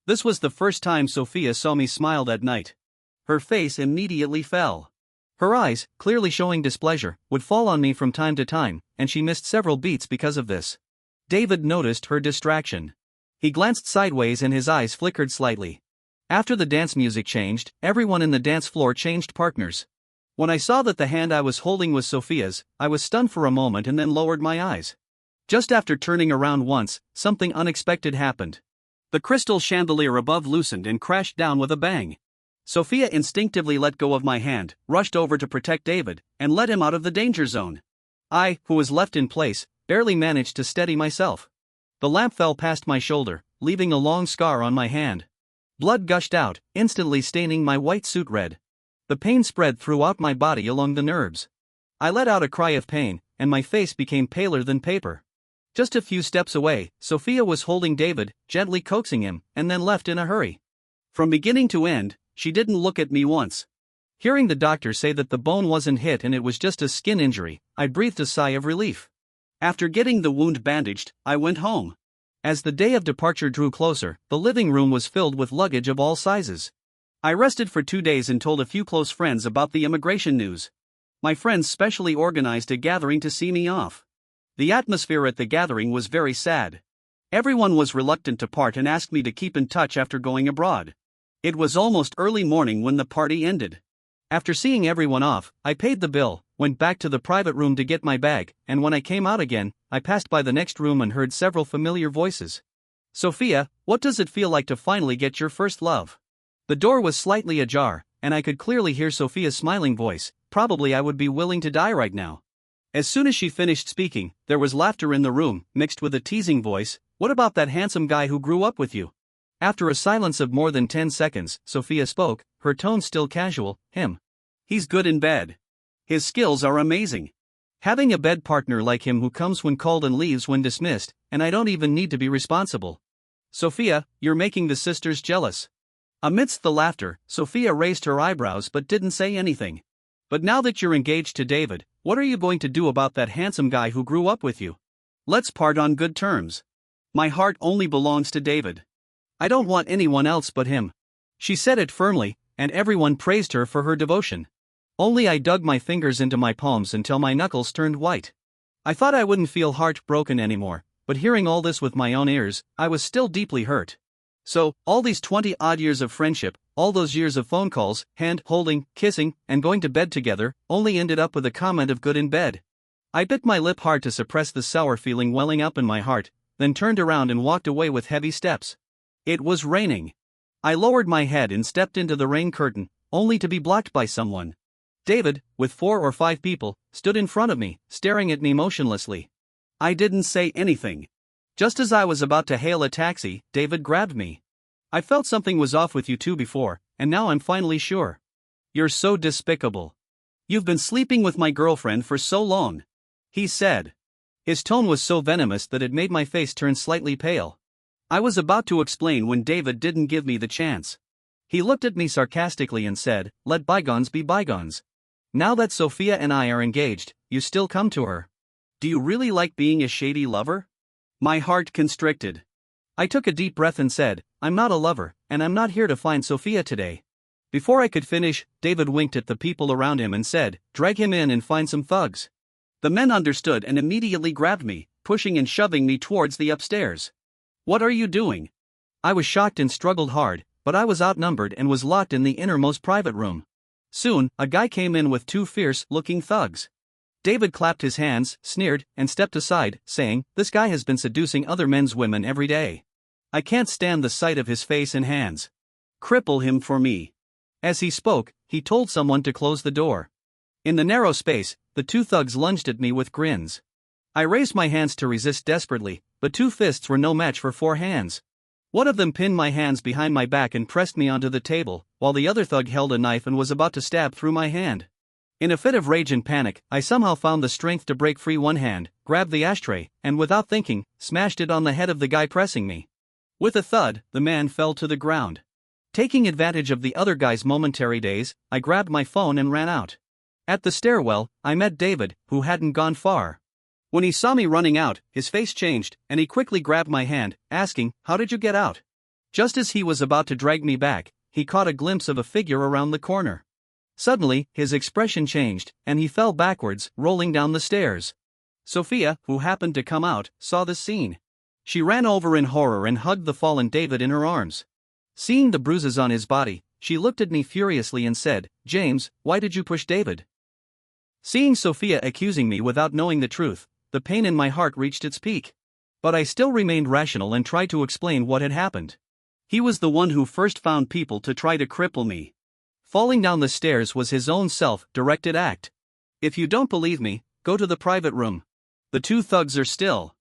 This was the first time Sophia saw me smile that night. Her face immediately fell. Her eyes, clearly showing displeasure, would fall on me from time to time, and she missed several beats because of this. David noticed her distraction. He glanced sideways and his eyes flickered slightly. After the dance music changed, everyone in the dance floor changed partners. When I saw that the hand I was holding was Sophia's, I was stunned for a moment and then lowered my eyes. Just after turning around once, something unexpected happened. The crystal chandelier above loosened and crashed down with a bang. Sophia instinctively let go of my hand, rushed over to protect David, and led him out of the danger zone. I, who was left in place, barely managed to steady myself. The lamp fell past my shoulder, leaving a long scar on my hand. Blood gushed out, instantly staining my white suit red. The pain spread throughout my body along the nerves. I let out a cry of pain, and my face became paler than paper. Just a few steps away, Sophia was holding David, gently coaxing him, and then left in a hurry. From beginning to end, she didn't look at me once. Hearing the doctor say that the bone wasn't hit and it was just a skin injury, I breathed a sigh of relief. After getting the wound bandaged, I went home. As the day of departure drew closer, the living room was filled with luggage of all sizes. I rested for 2 days and told a few close friends about the immigration news. My friends specially organized a gathering to see me off. The atmosphere at the gathering was very sad. Everyone was reluctant to part and asked me to keep in touch after going abroad. It was almost early morning when the party ended. After seeing everyone off, I paid the bill, went back to the private room to get my bag, and when I came out again, I passed by the next room and heard several familiar voices. Sophia, what does it feel like to finally get your first love? The door was slightly ajar, and I could clearly hear Sophia's smiling voice. Probably I would be willing to die right now. As soon as she finished speaking, there was laughter in the room, mixed with a teasing voice. What about that handsome guy who grew up with you? After a silence of more than 10 seconds, Sophia spoke, her tone still casual. Him. He's good in bed. His skills are amazing. Having a bed partner like him who comes when called and leaves when dismissed, and I don't even need to be responsible. Sophia, you're making the sisters jealous. Amidst the laughter, Sophia raised her eyebrows but didn't say anything. But now that you're engaged to David, what are you going to do about that handsome guy who grew up with you? Let's part on good terms. My heart only belongs to David. I don't want anyone else but him. She said it firmly, and everyone praised her for her devotion. Only I dug my fingers into my palms until my knuckles turned white. I thought I wouldn't feel heartbroken anymore, but hearing all this with my own ears, I was still deeply hurt. So, all these 20-odd years of friendship, all those years of phone calls, hand-holding, kissing, and going to bed together, only ended up with a comment of good in bed. I bit my lip hard to suppress the sour feeling welling up in my heart, then turned around and walked away with heavy steps. It was raining. I lowered my head and stepped into the rain curtain, only to be blocked by someone. David, with 4 or 5 people, stood in front of me, staring at me motionlessly. I didn't say anything. Just as I was about to hail a taxi, David grabbed me. I felt something was off with you two before, and now I'm finally sure. You're so despicable. You've been sleeping with my girlfriend for so long. He said. His tone was so venomous that it made my face turn slightly pale. I was about to explain when David didn't give me the chance. He looked at me sarcastically and said, "Let bygones be bygones. Now that Sophia and I are engaged, you still come to her. Do you really like being a shady lover?" My heart constricted. I took a deep breath and said, "I'm not a lover, and I'm not here to find Sophia today." Before I could finish, David winked at the people around him and said, "Drag him in and find some thugs." The men understood and immediately grabbed me, pushing and shoving me towards the upstairs. "What are you doing?" I was shocked and struggled hard, but I was outnumbered and was locked in the innermost private room. Soon, a guy came in with 2 fierce-looking thugs. David clapped his hands, sneered, and stepped aside, saying, "This guy has been seducing other men's women every day. I can't stand the sight of his face and hands. Cripple him for me." As he spoke, he told someone to close the door. In the narrow space, the 2 thugs lunged at me with grins. I raised my hands to resist desperately, but 2 fists were no match for 4 hands. One of them pinned my hands behind my back and pressed me onto the table, while the other thug held a knife and was about to stab through my hand. In a fit of rage and panic, I somehow found the strength to break free one hand, grabbed the ashtray, and without thinking, smashed it on the head of the guy pressing me. With a thud, the man fell to the ground. Taking advantage of the other guy's momentary daze, I grabbed my phone and ran out. At the stairwell, I met David, who hadn't gone far. When he saw me running out, his face changed, and he quickly grabbed my hand, asking, "How did you get out?" Just as he was about to drag me back, he caught a glimpse of a figure around the corner. Suddenly, his expression changed, and he fell backwards, rolling down the stairs. Sophia, who happened to come out, saw the scene. She ran over in horror and hugged the fallen David in her arms. Seeing the bruises on his body, she looked at me furiously and said, "James, why did you push David?" Seeing Sophia accusing me without knowing the truth, the pain in my heart reached its peak. But I still remained rational and tried to explain what had happened. He was the one who first found people to try to cripple me. Falling down the stairs was his own self-directed act. If you don't believe me, go to the private room. The two thugs are still.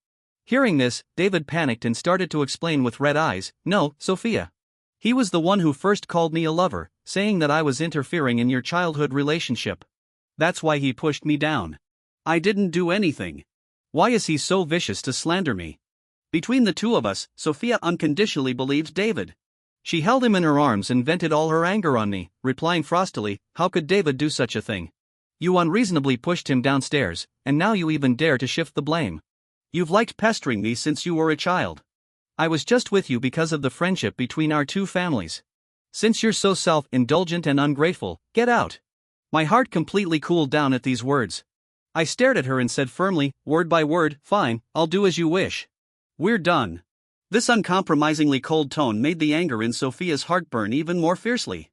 Hearing this, David panicked and started to explain with red eyes, "No, Sophia. He was the one who first called me a lover, saying that I was interfering in your childhood relationship. That's why he pushed me down. I didn't do anything. Why is he so vicious to slander me?" Between the two of us, Sophia unconditionally believed David. She held him in her arms and vented all her anger on me, replying frostily, "How could David do such a thing? You unreasonably pushed him downstairs, and now you even dare to shift the blame. You've liked pestering me since you were a child. I was just with you because of the friendship between our two families. Since you're so self-indulgent and ungrateful, get out." My heart completely cooled down at these words. I stared at her and said firmly, word by word, "Fine, I'll do as you wish. We're done." This uncompromisingly cold tone made the anger in Sophia's heart burn even more fiercely.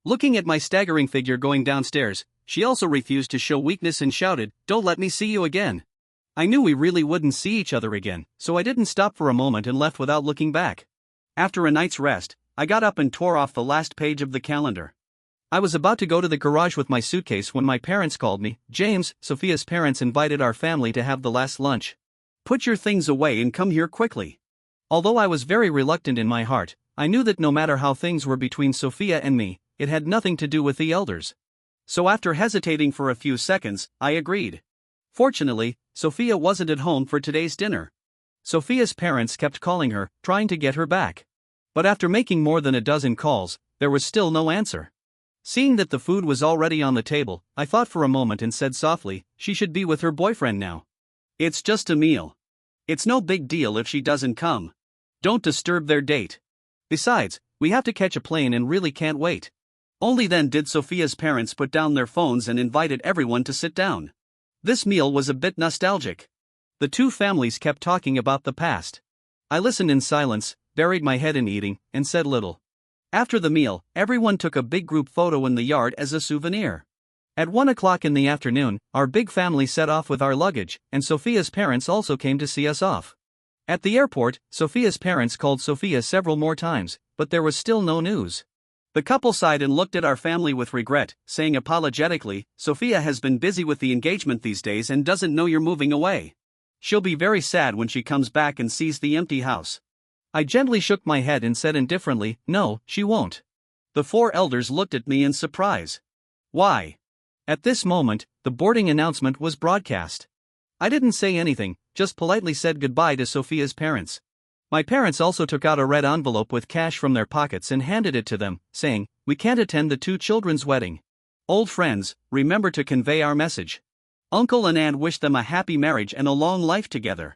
Looking at my staggering figure going downstairs, she also refused to show weakness and shouted, "Don't let me see you again." I knew we really wouldn't see each other again, so I didn't stop for a moment and left without looking back. After a night's rest, I got up and tore off the last page of the calendar. I was about to go to the garage with my suitcase when my parents called me. "James, Sophia's parents invited our family to have the last lunch. Put your things away and come here quickly." Although I was very reluctant in my heart, I knew that no matter how things were between Sophia and me, it had nothing to do with the elders. So after hesitating for a few seconds, I agreed. Fortunately, Sophia wasn't at home for today's dinner. Sophia's parents kept calling her, trying to get her back. But after making more than a dozen calls, there was still no answer. Seeing that the food was already on the table, I thought for a moment and said softly, "She should be with her boyfriend now. It's just a meal. It's no big deal if she doesn't come. Don't disturb their date. Besides, we have to catch a plane and really can't wait." Only then did Sophia's parents put down their phones and invited everyone to sit down. This meal was a bit nostalgic. The two families kept talking about the past. I listened in silence, buried my head in eating, and said little. After the meal, everyone took a big group photo in the yard as a souvenir. At 1 o'clock in the afternoon, our big family set off with our luggage, and Sophia's parents also came to see us off. At the airport, Sophia's parents called Sophia several more times, but there was still no news. The couple sighed and looked at our family with regret, saying apologetically, "Sophia has been busy with the engagement these days and doesn't know you're moving away. She'll be very sad when she comes back and sees the empty house." I gently shook my head and said indifferently, "No, she won't." The four elders looked at me in surprise. Why? At this moment, the boarding announcement was broadcast. I didn't say anything, just politely said goodbye to Sophia's parents. My parents also took out a red envelope with cash from their pockets and handed it to them, saying, "We can't attend the two children's wedding. Old friends, remember to convey our message. Uncle and Aunt wish them a happy marriage and a long life together."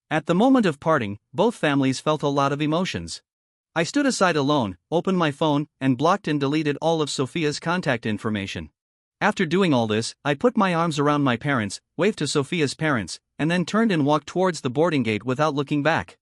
At the moment of parting, both families felt a lot of emotions. I stood aside alone, opened my phone, and blocked and deleted all of Sophia's contact information. After doing all this, I put my arms around my parents, waved to Sophia's parents, and then turned and walked towards the boarding gate without looking back.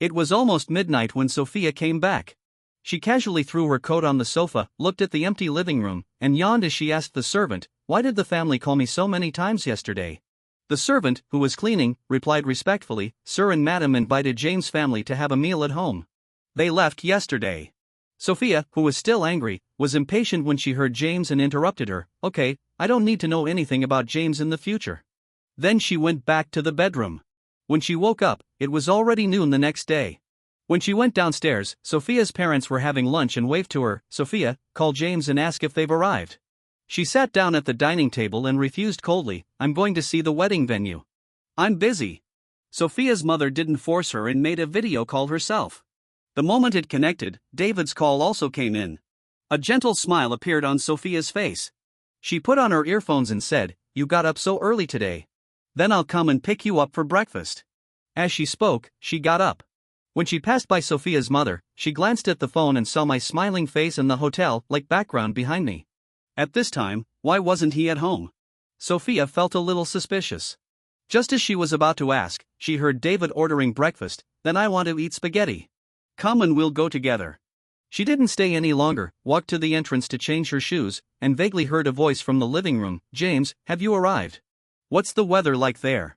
It was almost midnight when Sophia came back. She casually threw her coat on the sofa, looked at the empty living room, and yawned as she asked the servant, "Why did the family call me so many times yesterday?" The servant, who was cleaning, replied respectfully, "Sir and Madam invited James' family to have a meal at home. They left yesterday." Sophia, who was still angry, was impatient when she heard James and interrupted her, "Okay, I don't need to know anything about James in the future." Then she went back to the bedroom. When she woke up, it was already noon the next day. When she went downstairs, Sophia's parents were having lunch and waved to her, "Sophia, call James and ask if they've arrived." She sat down at the dining table and refused coldly, "I'm going to see the wedding venue. I'm busy." Sophia's mother didn't force her and made a video call herself. The moment it connected, David's call also came in. A gentle smile appeared on Sophia's face. She put on her earphones and said, "You got up so early today. Then I'll come and pick you up for breakfast." As she spoke, she got up. When she passed by Sophia's mother, she glanced at the phone and saw my smiling face and the hotel-like background behind me. At this time, why wasn't he at home? Sophia felt a little suspicious. Just as she was about to ask, she heard David ordering breakfast. "Then I want to eat spaghetti. Come and we'll go together." She didn't stay any longer, walked to the entrance to change her shoes, and vaguely heard a voice from the living room. "James, have you arrived? What's the weather like there?"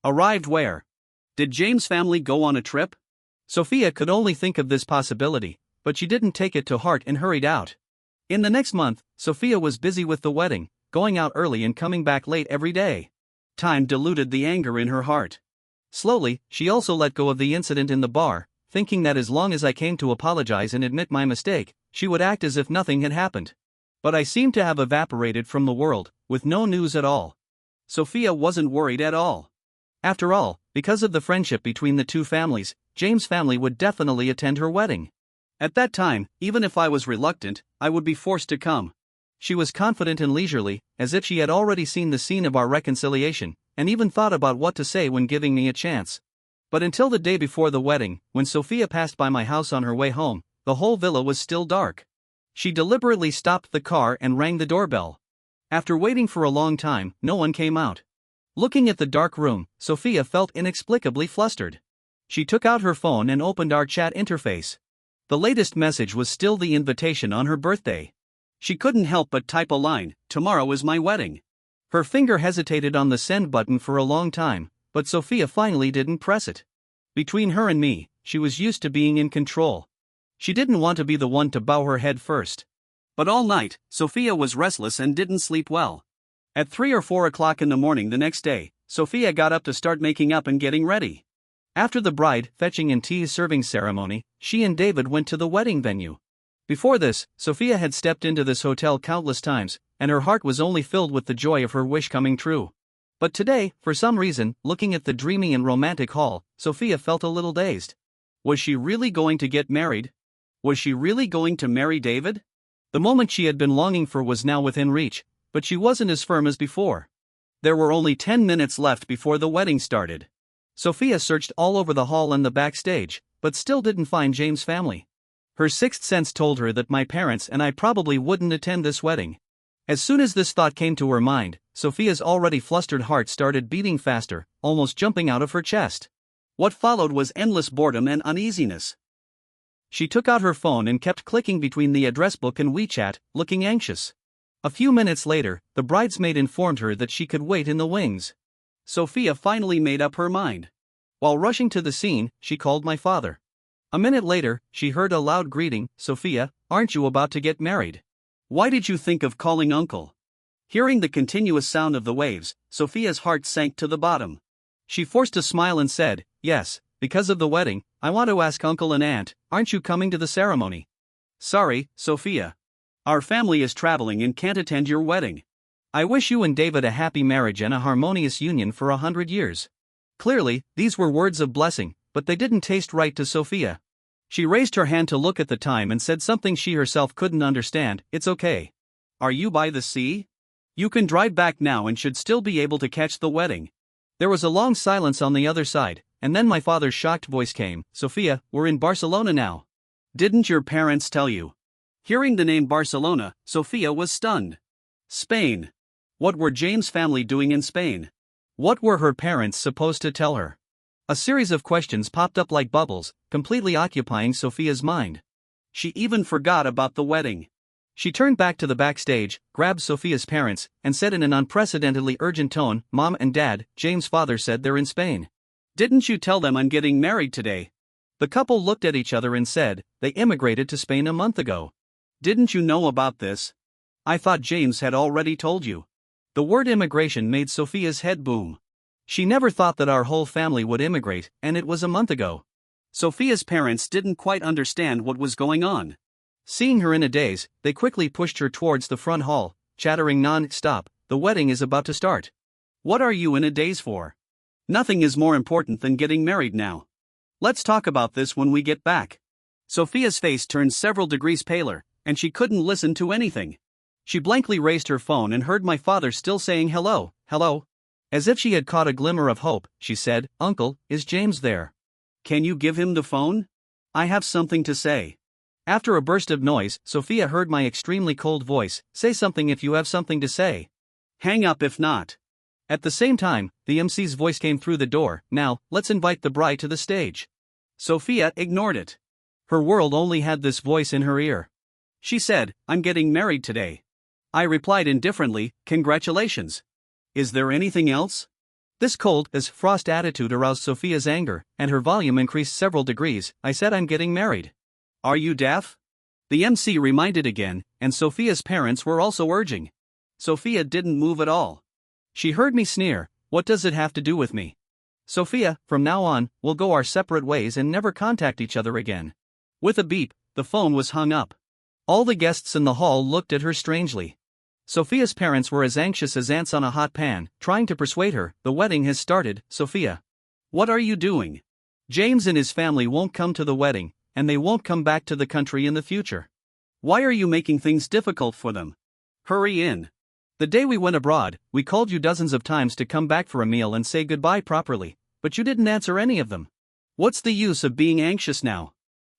Arrived where? Did James' family go on a trip? Sophia could only think of this possibility, but she didn't take it to heart and hurried out. In the next month, Sophia was busy with the wedding, going out early and coming back late every day. Time diluted the anger in her heart. Slowly, she also let go of the incident in the bar, thinking that as long as I came to apologize and admit my mistake, she would act as if nothing had happened. But I seemed to have evaporated from the world, with no news at all. Sophia wasn't worried at all. After all, because of the friendship between the two families, James' family would definitely attend her wedding. At that time, even if I was reluctant, I would be forced to come. She was confident and leisurely, as if she had already seen the scene of our reconciliation, and even thought about what to say when giving me a chance. But until the day before the wedding, when Sophia passed by my house on her way home, the whole villa was still dark. She deliberately stopped the car and rang the doorbell. After waiting for a long time, no one came out. Looking at the dark room, Sophia felt inexplicably flustered. She took out her phone and opened our chat interface. The latest message was still the invitation on her birthday. She couldn't help but type a line, "Tomorrow is my wedding." Her finger hesitated on the send button for a long time, but Sophia finally didn't press it. Between her and me, she was used to being in control. She didn't want to be the one to bow her head first. But all night, Sophia was restless and didn't sleep well. At 3 or 4 o'clock in the morning the next day, Sophia got up to start making up and getting ready. After the bride fetching and tea serving ceremony, she and David went to the wedding venue. Before this, Sophia had stepped into this hotel countless times, and her heart was only filled with the joy of her wish coming true. But today, for some reason, looking at the dreamy and romantic hall, Sophia felt a little dazed. Was she really going to get married? Was she really going to marry David? The moment she had been longing for was now within reach, but she wasn't as firm as before. There were only 10 minutes left before the wedding started. Sophia searched all over the hall and the backstage, but still didn't find James' family. Her sixth sense told her that my parents and I probably wouldn't attend this wedding. As soon as this thought came to her mind, Sophia's already flustered heart started beating faster, almost jumping out of her chest. What followed was endless boredom and uneasiness. She took out her phone and kept clicking between the address book and WeChat, looking anxious. A few minutes later, the bridesmaid informed her that she could wait in the wings. Sophia finally made up her mind. While rushing to the scene, she called my father. A minute later, she heard a loud greeting, "Sophia, aren't you about to get married? Why did you think of calling Uncle?" Hearing the continuous sound of the waves, Sophia's heart sank to the bottom. She forced a smile and said, "Yes, because of the wedding, I want to ask Uncle and Aunt, aren't you coming to the ceremony?" "Sorry, Sophia. Our family is traveling and can't attend your wedding. I wish you and David a happy marriage and a harmonious union for 100 years. Clearly, these were words of blessing, but they didn't taste right to Sophia. She raised her hand to look at the time and said something she herself couldn't understand. "It's okay. Are you by the sea? You can drive back now and should still be able to catch the wedding." There was a long silence on the other side, and then my father's shocked voice came, "Sophia, we're in Barcelona now. Didn't your parents tell you?" Hearing the name Barcelona, Sophia was stunned. Spain. What were James' family doing in Spain? What were her parents supposed to tell her? A series of questions popped up like bubbles, completely occupying Sophia's mind. She even forgot about the wedding. She turned back to the backstage, grabbed Sophia's parents, and said in an unprecedentedly urgent tone, "Mom and Dad, James' father said they're in Spain. Didn't you tell them I'm getting married today?" The couple looked at each other and said, "They immigrated to Spain a month ago. Didn't you know about this? I thought James had already told you." The word immigration made Sophia's head boom. She never thought that our whole family would immigrate, and it was a month ago. Sophia's parents didn't quite understand what was going on. Seeing her in a daze, they quickly pushed her towards the front hall, chattering non-stop, "The wedding is about to start. What are you in a daze for? Nothing is more important than getting married now. Let's talk about this when we get back." Sophia's face turned several degrees paler, and she couldn't listen to anything. She blankly raised her phone and heard my father still saying hello, hello. As if she had caught a glimmer of hope, she said, "Uncle, is James there?" Can you give him the phone? I have something to say. After a burst of noise, Sophia heard my extremely cold voice, say something if you have something to say. Hang up if not. At the same time, the MC's voice came through the door, now, let's invite the bride to the stage. Sophia ignored it. Her world only had this voice in her ear. She said, I'm getting married today. I replied indifferently, congratulations. Is there anything else? This cold as frost attitude aroused Sophia's anger, and her volume increased several degrees. I said I'm getting married. Are you deaf? The MC reminded again, and Sophia's parents were also urging. Sophia didn't move at all. She heard me sneer, what does it have to do with me? Sophia, from now on, we'll go our separate ways and never contact each other again. With a beep, the phone was hung up. All the guests in the hall looked at her strangely. Sophia's parents were as anxious as ants on a hot pan, trying to persuade her, the wedding has started, Sophia. What are you doing? James and his family won't come to the wedding, and they won't come back to the country in the future. Why are you making things difficult for them? Hurry in. The day we went abroad, we called you dozens of times to come back for a meal and say goodbye properly, but you didn't answer any of them. What's the use of being anxious now?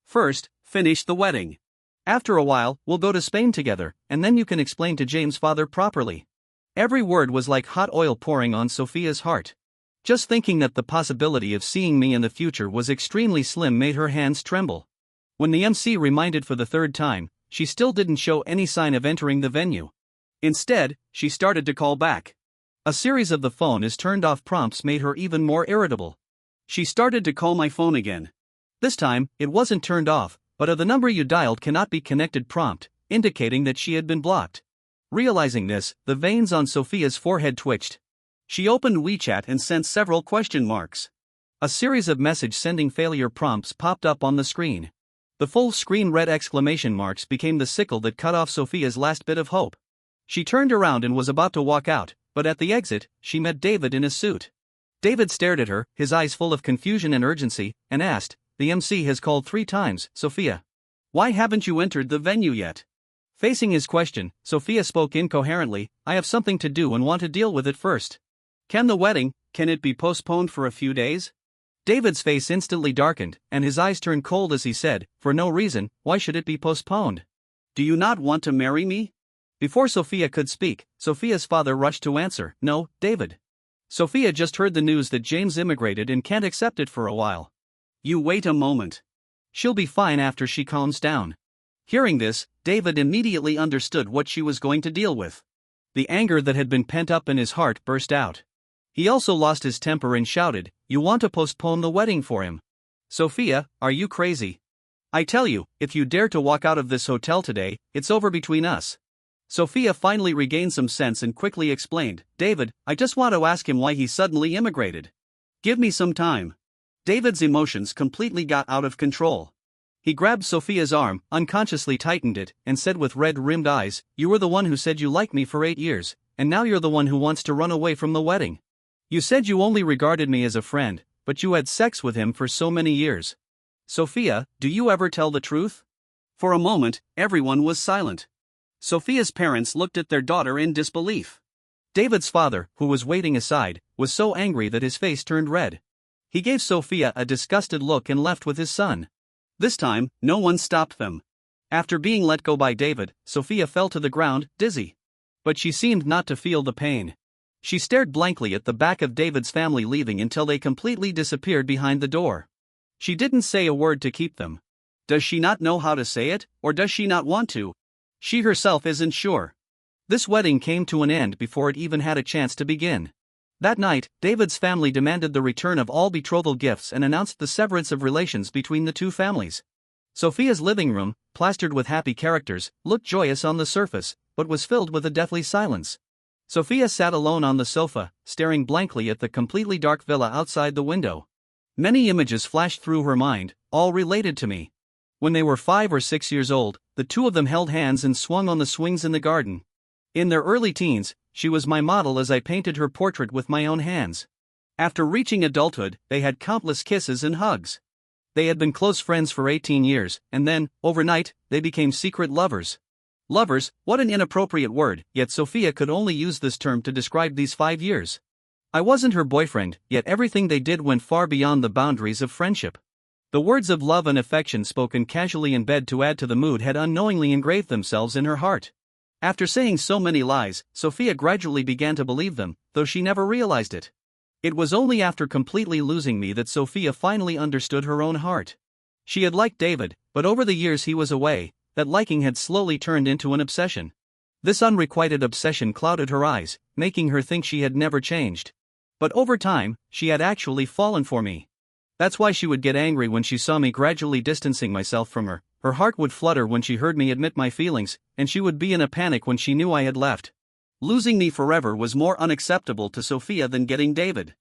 First, finish the wedding. After a while, we'll go to Spain together, and then you can explain to James' father properly. Every word was like hot oil pouring on Sophia's heart. Just thinking that the possibility of seeing me in the future was extremely slim made her hands tremble. When the MC reminded for the third time, she still didn't show any sign of entering the venue. Instead, she started to call back. A series of the phone is turned off prompts made her even more irritable. She started to call my phone again. This time, it wasn't turned off, but the number you dialed cannot be connected prompt, indicating that she had been blocked. Realizing this, the veins on Sophia's forehead twitched. She opened WeChat and sent several question marks. A series of message sending failure prompts popped up on the screen. The full screen red exclamation marks became the sickle that cut off Sophia's last bit of hope. She turned around and was about to walk out, but at the exit, she met David in a suit. David stared at her, his eyes full of confusion and urgency, and asked, the MC has called 3 times, Sophia. Why haven't you entered the venue yet? Facing his question, Sophia spoke incoherently, I have something to do and want to deal with it first. Can it be postponed for a few days? David's face instantly darkened, and his eyes turned cold as he said, for no reason, why should it be postponed? Do you not want to marry me? Before Sophia could speak, Sophia's father rushed to answer, no, David. Sophia just heard the news that James immigrated and can't accept it for a while. You wait a moment. She'll be fine after she calms down. Hearing this, David immediately understood what she was going to deal with. The anger that had been pent up in his heart burst out. He also lost his temper and shouted, you want to postpone the wedding for him? Sophia, are you crazy? I tell you, if you dare to walk out of this hotel today, it's over between us. Sophia finally regained some sense and quickly explained, David, I just want to ask him why he suddenly immigrated. Give me some time. David's emotions completely got out of control. He grabbed Sophia's arm, unconsciously tightened it, and said with red-rimmed eyes, you were the one who said you liked me for 8 years, and now you're the one who wants to run away from the wedding. You said you only regarded me as a friend, but you had sex with him for so many years. Sophia, do you ever tell the truth? For a moment, everyone was silent. Sophia's parents looked at their daughter in disbelief. David's father, who was waiting aside, was so angry that his face turned red. He gave Sophia a disgusted look and left with his son. This time, no one stopped them. After being let go by David, Sophia fell to the ground, dizzy. But she seemed not to feel the pain. She stared blankly at the back of David's family leaving until they completely disappeared behind the door. She didn't say a word to keep them. Does she not know how to say it, or does she not want to? She herself isn't sure. This wedding came to an end before it even had a chance to begin. That night, David's family demanded the return of all betrothal gifts and announced the severance of relations between the two families. Sophia's living room, plastered with happy characters, looked joyous on the surface, but was filled with a deathly silence. Sophia sat alone on the sofa, staring blankly at the completely dark villa outside the window. Many images flashed through her mind, all related to me. When they were 5 or 6 years old, the two of them held hands and swung on the swings in the garden. In their early teens, she was my model as I painted her portrait with my own hands. After reaching adulthood, they had countless kisses and hugs. They had been close friends for 18 years, and then, overnight, they became secret lovers. Lovers, what an inappropriate word, yet Sophia could only use this term to describe these 5 years. I wasn't her boyfriend, yet everything they did went far beyond the boundaries of friendship. The words of love and affection spoken casually in bed to add to the mood had unknowingly engraved themselves in her heart. After saying so many lies, Sophia gradually began to believe them, though she never realized it. It was only after completely losing me that Sophia finally understood her own heart. She had liked David, but over the years he was away, that liking had slowly turned into an obsession. This unrequited obsession clouded her eyes, making her think she had never changed. But over time, she had actually fallen for me. That's why she would get angry when she saw me gradually distancing myself from her. Her heart would flutter when she heard me admit my feelings, and she would be in a panic when she knew I had left. Losing me forever was more unacceptable to Sophia than getting David.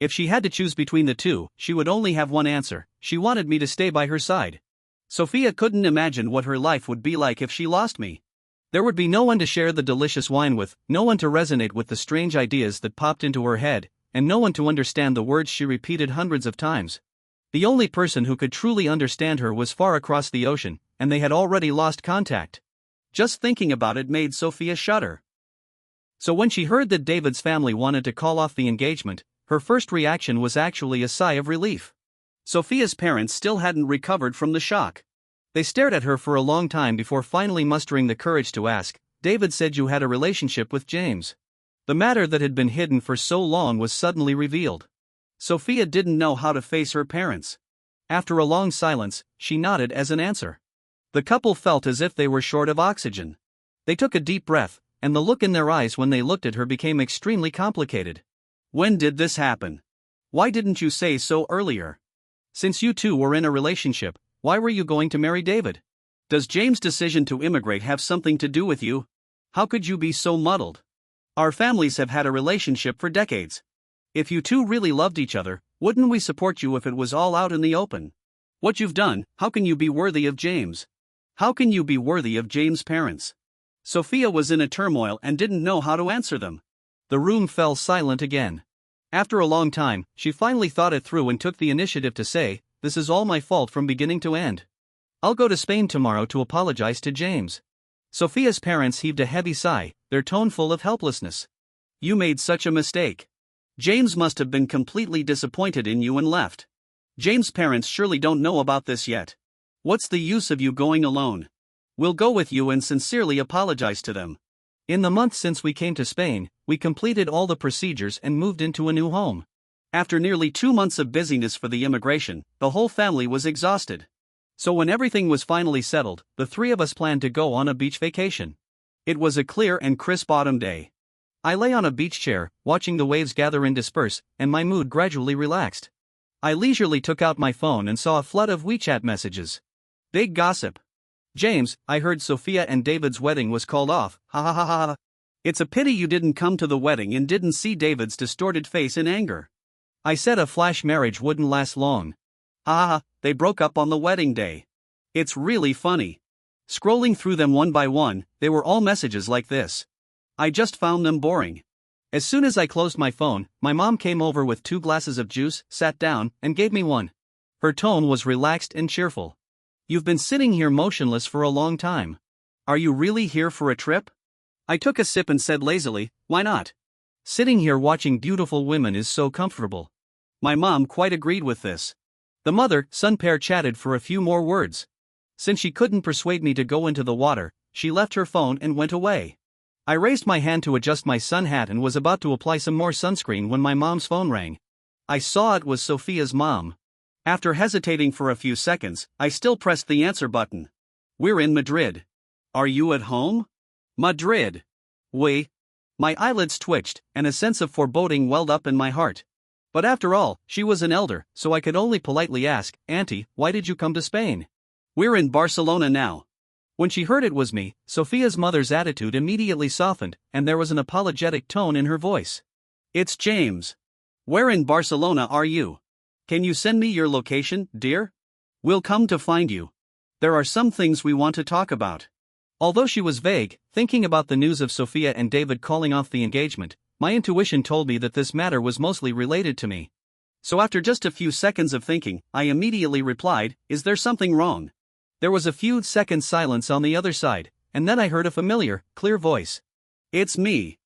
If she had to choose between the two, she would only have one answer: she wanted me to stay by her side. Sophia couldn't imagine what her life would be like if she lost me. There would be no one to share the delicious wine with, no one to resonate with the strange ideas that popped into her head, and no one to understand the words she repeated hundreds of times. The only person who could truly understand her was far across the ocean, and they had already lost contact. Just thinking about it made Sophia shudder. So when she heard that David's family wanted to call off the engagement, her first reaction was actually a sigh of relief. Sophia's parents still hadn't recovered from the shock. They stared at her for a long time before finally mustering the courage to ask, "David said you had a relationship with James." The matter that had been hidden for so long was suddenly revealed. Sophia didn't know how to face her parents. After a long silence, she nodded as an answer. The couple felt as if they were short of oxygen. They took a deep breath, and the look in their eyes when they looked at her became extremely complicated. "When did this happen? Why didn't you say so earlier? Since you two were in a relationship, why were you going to marry David? Does James' decision to immigrate have something to do with you? How could you be so muddled? Our families have had a relationship for decades. If you two really loved each other, wouldn't we support you if it was all out in the open? What you've done, how can you be worthy of James? How can you be worthy of James' parents?" Sophia was in a turmoil and didn't know how to answer them. The room fell silent again. After a long time, she finally thought it through and took the initiative to say, "This is all my fault from beginning to end. I'll go to Spain tomorrow to apologize to James." Sophia's parents heaved a heavy sigh, their tone full of helplessness. "You made such a mistake. James must have been completely disappointed in you and left. James' parents surely don't know about this yet. What's the use of you going alone? We'll go with you and sincerely apologize to them." In the month since we came to Spain, we completed all the procedures and moved into a new home. After nearly 2 months of busyness for the immigration, the whole family was exhausted. So when everything was finally settled, the three of us planned to go on a beach vacation. It was a clear and crisp autumn day. I lay on a beach chair, watching the waves gather and disperse, and my mood gradually relaxed. I leisurely took out my phone and saw a flood of WeChat messages. Big gossip. "James, I heard Sophia and David's wedding was called off, ha ha ha ha. It's a pity you didn't come to the wedding and didn't see David's distorted face in anger. I said a flash marriage wouldn't last long. Ha ha ha, they broke up on the wedding day. It's really funny." Scrolling through them one by one, they were all messages like this. I just found them boring. As soon as I closed my phone, my mom came over with 2 glasses of juice, sat down, and gave me one. Her tone was relaxed and cheerful. "You've been sitting here motionless for a long time. Are you really here for a trip?" I took a sip and said lazily, "Why not? Sitting here watching beautiful women is so comfortable." My mom quite agreed with this. The mother-son pair chatted for a few more words. Since she couldn't persuade me to go into the water, she left her phone and went away. I raised my hand to adjust my sun hat and was about to apply some more sunscreen when my mom's phone rang. I saw it was Sophia's mom. After hesitating for a few seconds, I still pressed the answer button. "We're in Madrid. Are you at home?" "Madrid. Oui." My eyelids twitched, and a sense of foreboding welled up in my heart. But after all, she was an elder, so I could only politely ask, "Auntie, why did you come to Spain?" "We're in Barcelona now." When she heard it was me, Sophia's mother's attitude immediately softened, and there was an apologetic tone in her voice. "It's James. Where in Barcelona are you? Can you send me your location, dear? We'll come to find you. There are some things we want to talk about." Although she was vague, thinking about the news of Sophia and David calling off the engagement, my intuition told me that this matter was mostly related to me. So after just a few seconds of thinking, I immediately replied, "Is there something wrong?" There was a few seconds silence on the other side, and then I heard a familiar, clear voice. "It's me.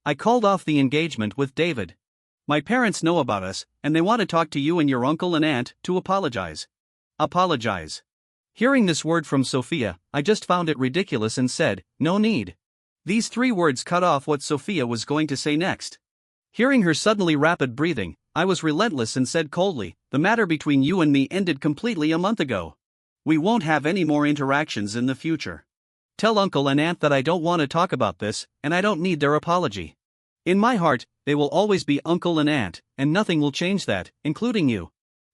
I called off the engagement with David. My parents know about us, and they want to talk to you and your uncle and aunt to apologize." Apologize. Hearing this word from Sophia, I just found it ridiculous and said, no need. These 3 words cut off what Sophia was going to say next. Hearing her suddenly rapid breathing, I was relentless and said coldly, the matter between you and me ended completely a month ago. We won't have any more interactions in the future. Tell Uncle and Aunt that I don't want to talk about this, and I don't need their apology. In my heart, they will always be Uncle and Aunt, and nothing will change that, including you.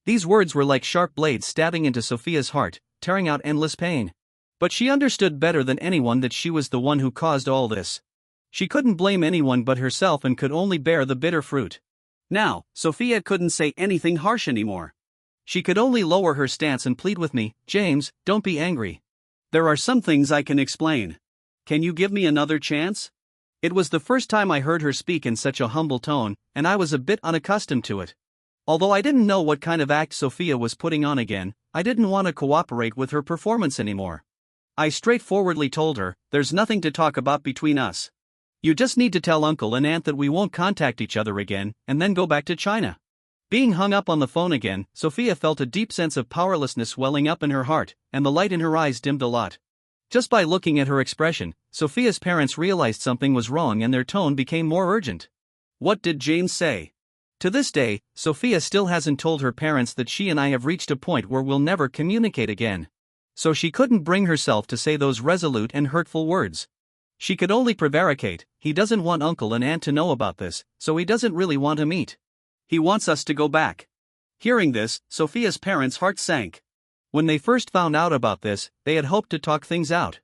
These words were like sharp blades stabbing into Sophia's heart, tearing out endless pain. But she understood better than anyone that she was the one who caused all this. She couldn't blame anyone but herself and could only bear the bitter fruit. Now, Sophia couldn't say anything harsh anymore. She could only lower her stance and plead with me, James, don't be angry. There are some things I can explain. Can you give me another chance? It was the first time I heard her speak in such a humble tone, and I was a bit unaccustomed to it. Although I didn't know what kind of act Sophia was putting on again, I didn't want to cooperate with her performance anymore. I straightforwardly told her, there's nothing to talk about between us. You just need to tell Uncle and Aunt that we won't contact each other again, and then go back to China. Being hung up on the phone again, Sophia felt a deep sense of powerlessness welling up in her heart, and the light in her eyes dimmed a lot. Just by looking at her expression, Sophia's parents realized something was wrong and their tone became more urgent. What did James say? To this day, Sophia still hasn't told her parents that she and I have reached a point where we'll never communicate again. So she couldn't bring herself to say those resolute and hurtful words. She could only prevaricate, he doesn't want Uncle and Aunt to know about this, so he doesn't really want to meet. He wants us to go back. Hearing this, Sophia's parents' hearts sank. When they first found out about this, they had hoped to talk things out.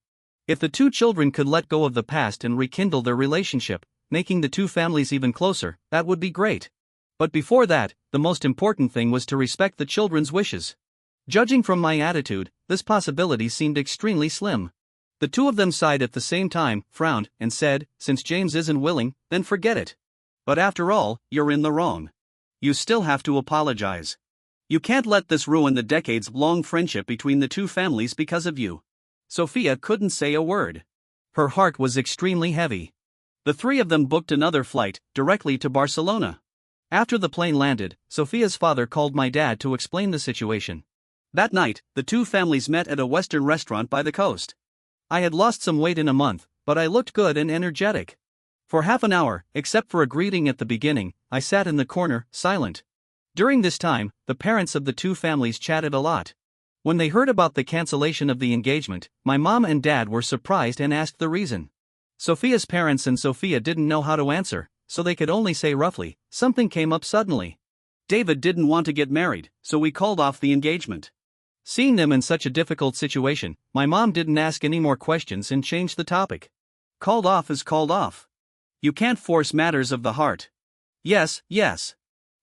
If the 2 children could let go of the past and rekindle their relationship, making the 2 families even closer, that would be great. But before that, the most important thing was to respect the children's wishes. Judging from my attitude, this possibility seemed extremely slim. The 2 of them sighed at the same time, frowned, and said, since James isn't willing, then forget it. But after all, you're in the wrong. You still have to apologize. You can't let this ruin the decades-long friendship between the 2 families because of you. Sophia couldn't say a word. Her heart was extremely heavy. The 3 of them booked another flight, directly to Barcelona. After the plane landed, Sophia's father called my dad to explain the situation. That night, the 2 families met at a Western restaurant by the coast. I had lost some weight in a month, but I looked good and energetic. For half an hour, except for a greeting at the beginning, I sat in the corner, silent. During this time, the parents of the 2 families chatted a lot. When they heard about the cancellation of the engagement, my mom and dad were surprised and asked the reason. Sophia's parents and Sophia didn't know how to answer, so they could only say roughly, something came up suddenly. David didn't want to get married, so we called off the engagement. Seeing them in such a difficult situation, my mom didn't ask any more questions and changed the topic. Called off is called off. You can't force matters of the heart. Yes.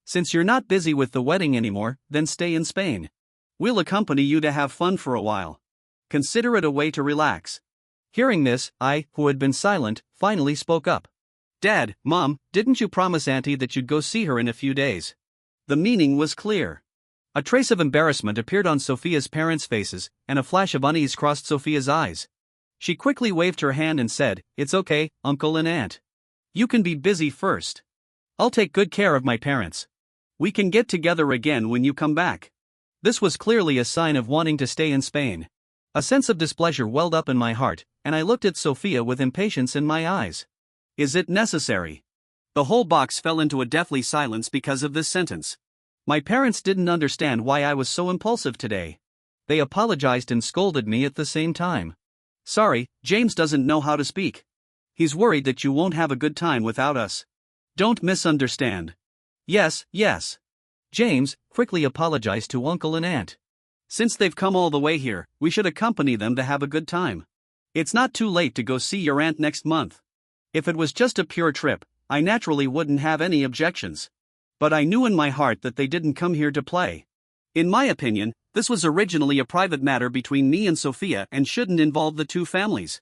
Since you're not busy with the wedding anymore, then stay in Spain. We'll accompany you to have fun for a while. Consider it a way to relax. Hearing this, I, who had been silent, finally spoke up. Dad, Mom, didn't you promise Auntie that you'd go see her in a few days? The meaning was clear. A trace of embarrassment appeared on Sophia's parents' faces, and a flash of unease crossed Sophia's eyes. She quickly waved her hand and said, It's okay, Uncle and Aunt. You can be busy first. I'll take good care of my parents. We can get together again when you come back. This was clearly a sign of wanting to stay in Spain. A sense of displeasure welled up in my heart, and I looked at Sophia with impatience in my eyes. Is it necessary? The whole box fell into a deathly silence because of this sentence. My parents didn't understand why I was so impulsive today. They apologized and scolded me at the same time. Sorry, James doesn't know how to speak. He's worried that you won't have a good time without us. Don't misunderstand. Yes. James quickly apologized to Uncle and Aunt. Since they've come all the way here, we should accompany them to have a good time. It's not too late to go see your aunt next month. If it was just a pure trip, I naturally wouldn't have any objections. But I knew in my heart that they didn't come here to play. In my opinion, this was originally a private matter between me and Sophia and shouldn't involve the 2 families.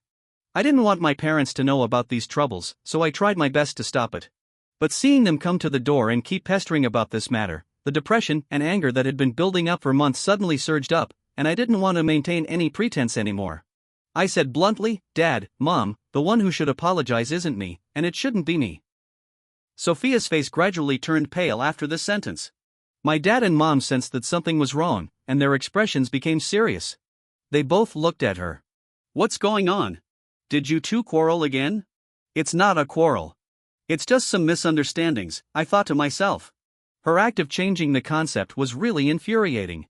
I didn't want my parents to know about these troubles, so I tried my best to stop it. But seeing them come to the door and keep pestering about this matter, the depression and anger that had been building up for months suddenly surged up, and I didn't want to maintain any pretense anymore. I said bluntly, Dad, Mom, the one who should apologize isn't me, and it shouldn't be me. Sophia's face gradually turned pale after this sentence. My dad and Mom sensed that something was wrong, and their expressions became serious. They both looked at her. "What's going on? Did you two quarrel again?" "It's not a quarrel. It's just some misunderstandings," I thought to myself. Her act of changing the concept was really infuriating.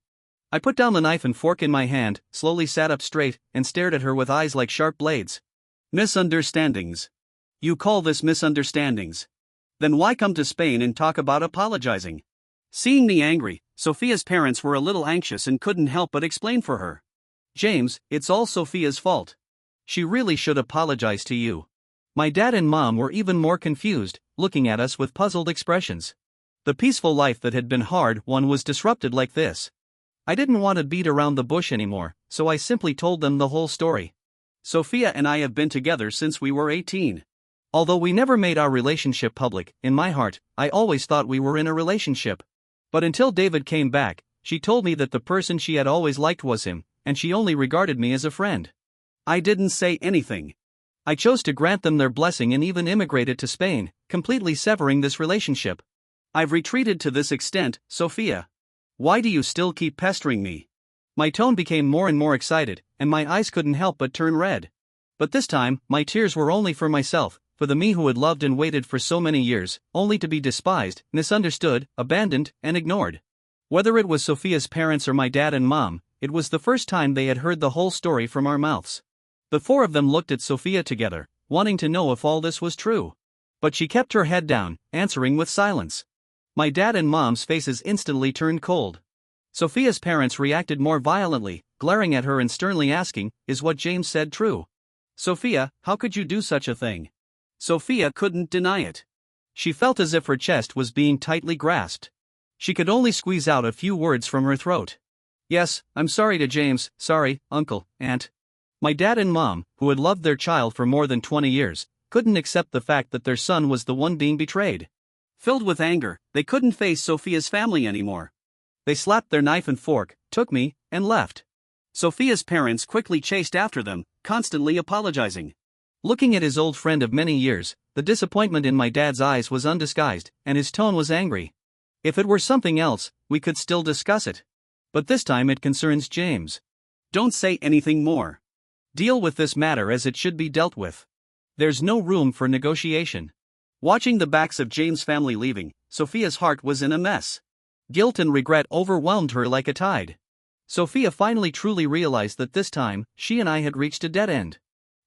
I put down the knife and fork in my hand, slowly sat up straight, and stared at her with eyes like sharp blades. "Misunderstandings? You call this misunderstandings? Then why come to Spain and talk about apologizing?" Seeing me angry, Sophia's parents were a little anxious and couldn't help but explain for her. "James, it's all Sophia's fault. She really should apologize to you." My dad and mom were even more confused, looking at us with puzzled expressions. The peaceful life that had been hard-won was disrupted like this. I didn't want to beat around the bush anymore, so I simply told them the whole story. "Sophia and I have been together since we were 18. Although we never made our relationship public, in my heart, I always thought we were in a relationship. But until David came back, she told me that the person she had always liked was him, and she only regarded me as a friend. I didn't say anything. I chose to grant them their blessing and even immigrated to Spain, completely severing this relationship. I've retreated to this extent, Sophia. Why do you still keep pestering me?" My tone became more and more excited, and my eyes couldn't help but turn red. But this time, my tears were only for myself, for the me who had loved and waited for so many years, only to be despised, misunderstood, abandoned, and ignored. Whether it was Sophia's parents or my dad and mom, it was the first time they had heard the whole story from our mouths. The four of them looked at Sophia together, wanting to know if all this was true. But she kept her head down, answering with silence. My dad and mom's faces instantly turned cold. Sophia's parents reacted more violently, glaring at her and sternly asking, "Is what James said true? Sophia, how could you do such a thing?" Sophia couldn't deny it. She felt as if her chest was being tightly grasped. She could only squeeze out a few words from her throat. "Yes, I'm sorry to James, sorry, uncle, aunt." My dad and mom, who had loved their child for more than 20 years, couldn't accept the fact that their son was the one being betrayed. Filled with anger, they couldn't face Sophia's family anymore. They slapped their knife and fork, took me, and left. Sophia's parents quickly chased after them, constantly apologizing. Looking at his old friend of many years, the disappointment in my dad's eyes was undisguised, and his tone was angry. If it were something else, we could still discuss it. But this time it concerns James. Don't say anything more. Deal with this matter as it should be dealt with. There's no room for negotiation. Watching the backs of James' family leaving, Sophia's heart was in a mess. Guilt and regret overwhelmed her like a tide. Sophia finally truly realized that this time, she and I had reached a dead end.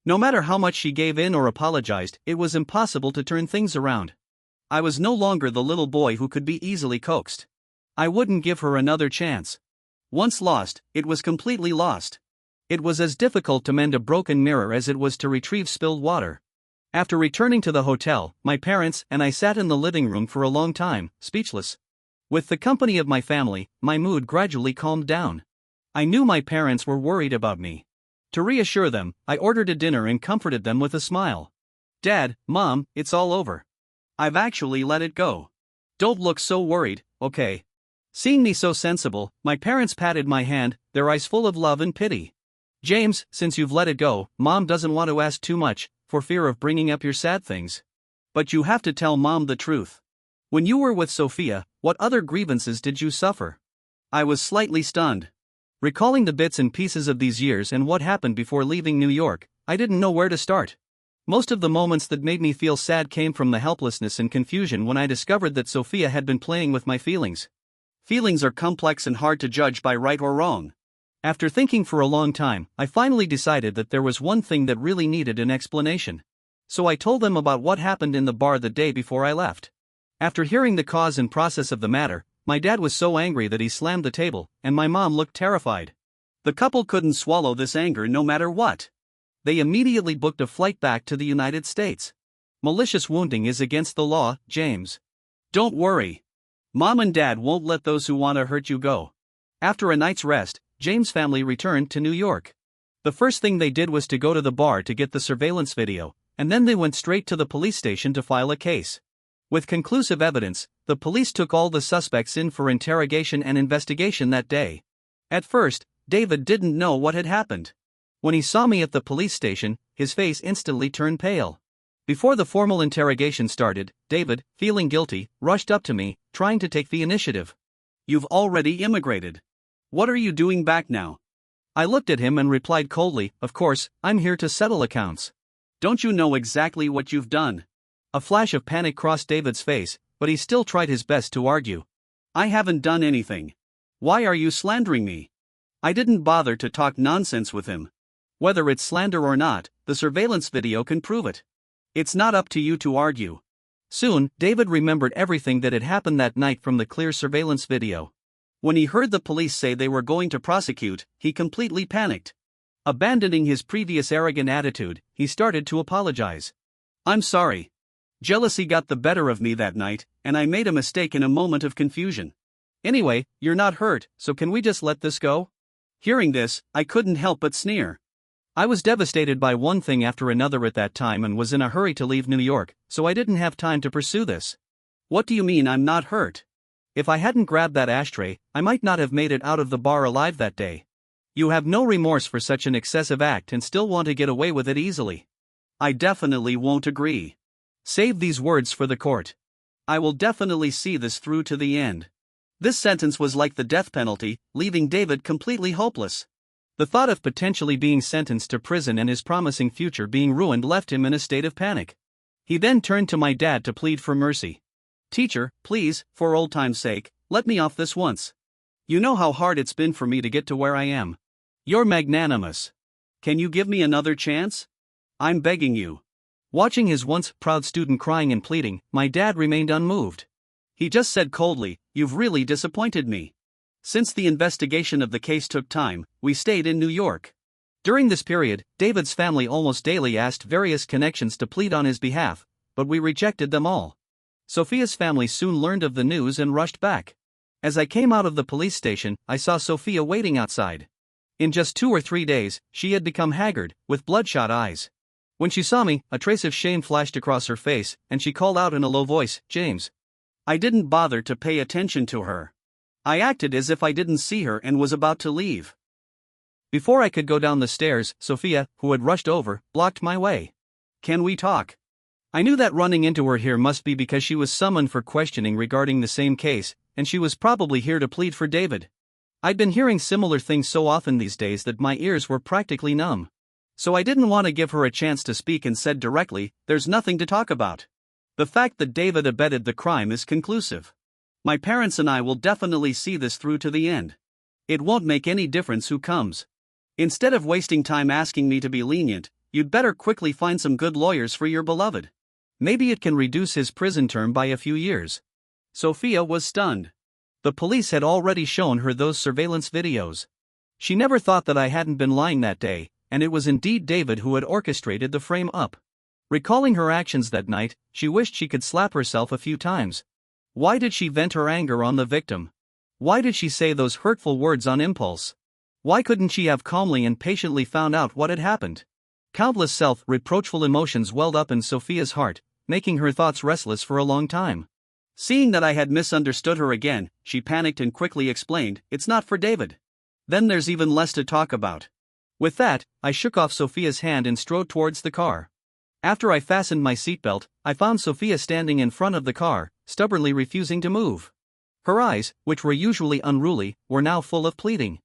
No matter how much she gave in or apologized, it was impossible to turn things around. I was no longer the little boy who could be easily coaxed. I wouldn't give her another chance. Once lost, it was completely lost. It was as difficult to mend a broken mirror as it was to retrieve spilled water. After returning to the hotel, my parents and I sat in the living room for a long time, speechless. With the company of my family, my mood gradually calmed down. I knew my parents were worried about me. To reassure them, I ordered a dinner and comforted them with a smile. "Dad, Mom, it's all over. I've actually let it go. Don't look so worried, okay?" Seeing me so sensible, my parents patted my hand, their eyes full of love and pity. "James, since you've let it go, Mom doesn't want to ask too much, for fear of bringing up your sad things. But you have to tell Mom the truth. When you were with Sophia, what other grievances did you suffer?" I was slightly stunned. Recalling the bits and pieces of these years and what happened before leaving New York, I didn't know where to start. Most of the moments that made me feel sad came from the helplessness and confusion when I discovered that Sophia had been playing with my feelings. Feelings are complex and hard to judge by right or wrong. After thinking for a long time, I finally decided that there was one thing that really needed an explanation. So I told them about what happened in the bar the day before I left. After hearing the cause and process of the matter, my dad was so angry that he slammed the table, and my mom looked terrified. The couple couldn't swallow this anger no matter what. They immediately booked a flight back to the United States. Malicious wounding is against the law, James. Don't worry. Mom and Dad won't let those who want to hurt you go. After a night's rest, James' family returned to New York. The first thing they did was to go to the bar to get the surveillance video, and then they went straight to the police station to file a case. With conclusive evidence, the police took all the suspects in for interrogation and investigation that day. At first, David didn't know what had happened. When he saw me at the police station, his face instantly turned pale. Before the formal interrogation started, David, feeling guilty, rushed up to me, trying to take the initiative. "You've already immigrated. What are you doing back now? I looked at him and replied coldly, of course, I'm here to settle accounts. Don't you know exactly what you've done? A flash of panic crossed David's face, but he still tried his best to argue. I haven't done anything. Why are you slandering me? I didn't bother to talk nonsense with him. Whether it's slander or not, the surveillance video can prove it. It's not up to you to argue. Soon, David remembered everything that had happened that night from the clear surveillance video. When he heard the police say they were going to prosecute, he completely panicked. Abandoning his previous arrogant attitude, he started to apologize. I'm sorry. Jealousy got the better of me that night, and I made a mistake in a moment of confusion. Anyway, you're not hurt, so can we just let this go? Hearing this, I couldn't help but sneer. I was devastated by one thing after another at that time and was in a hurry to leave New York, so I didn't have time to pursue this. What do you mean I'm not hurt? If I hadn't grabbed that ashtray, I might not have made it out of the bar alive that day. You have no remorse for such an excessive act and still want to get away with it easily. I definitely won't agree. Save these words for the court. I will definitely see this through to the end. This sentence was like the death penalty, leaving David completely hopeless. The thought of potentially being sentenced to prison and his promising future being ruined left him in a state of panic. He then turned to my dad to plead for mercy. Teacher, please, for old time's sake, let me off this once. You know how hard it's been for me to get to where I am. You're magnanimous. Can you give me another chance? I'm begging you. Watching his once proud student crying and pleading, my dad remained unmoved. He just said coldly, "You've really disappointed me." Since the investigation of the case took time, we stayed in New York. During this period, David's family almost daily asked various connections to plead on his behalf, but we rejected them all. Sophia's family soon learned of the news and rushed back. As I came out of the police station, I saw Sophia waiting outside. In just 2 or 3 days, she had become haggard, with bloodshot eyes. When she saw me, a trace of shame flashed across her face, and she called out in a low voice, "James." I didn't bother to pay attention to her. I acted as if I didn't see her and was about to leave. Before I could go down the stairs, Sophia, who had rushed over, blocked my way. "Can we talk?" I knew that running into her here must be because she was summoned for questioning regarding the same case, and she was probably here to plead for David. I'd been hearing similar things so often these days that my ears were practically numb. So I didn't want to give her a chance to speak and said directly, "There's nothing to talk about. The fact that David abetted the crime is conclusive. My parents and I will definitely see this through to the end. It won't make any difference who comes. Instead of wasting time asking me to be lenient, you'd better quickly find some good lawyers for your beloved. Maybe it can reduce his prison term by a few years." Sophia was stunned. The police had already shown her those surveillance videos. She never thought that I hadn't been lying that day, and it was indeed David who had orchestrated the frame-up. Recalling her actions that night, she wished she could slap herself a few times. Why did she vent her anger on the victim? Why did she say those hurtful words on impulse? Why couldn't she have calmly and patiently found out what had happened? Countless self-reproachful emotions welled up in Sophia's heart, making her thoughts restless for a long time. Seeing that I had misunderstood her again, she panicked and quickly explained, "It's not for David." Then there's even less to talk about. With that, I shook off Sophia's hand and strode towards the car. After I fastened my seatbelt, I found Sophia standing in front of the car, stubbornly refusing to move. Her eyes, which were usually unruly, were now full of pleading.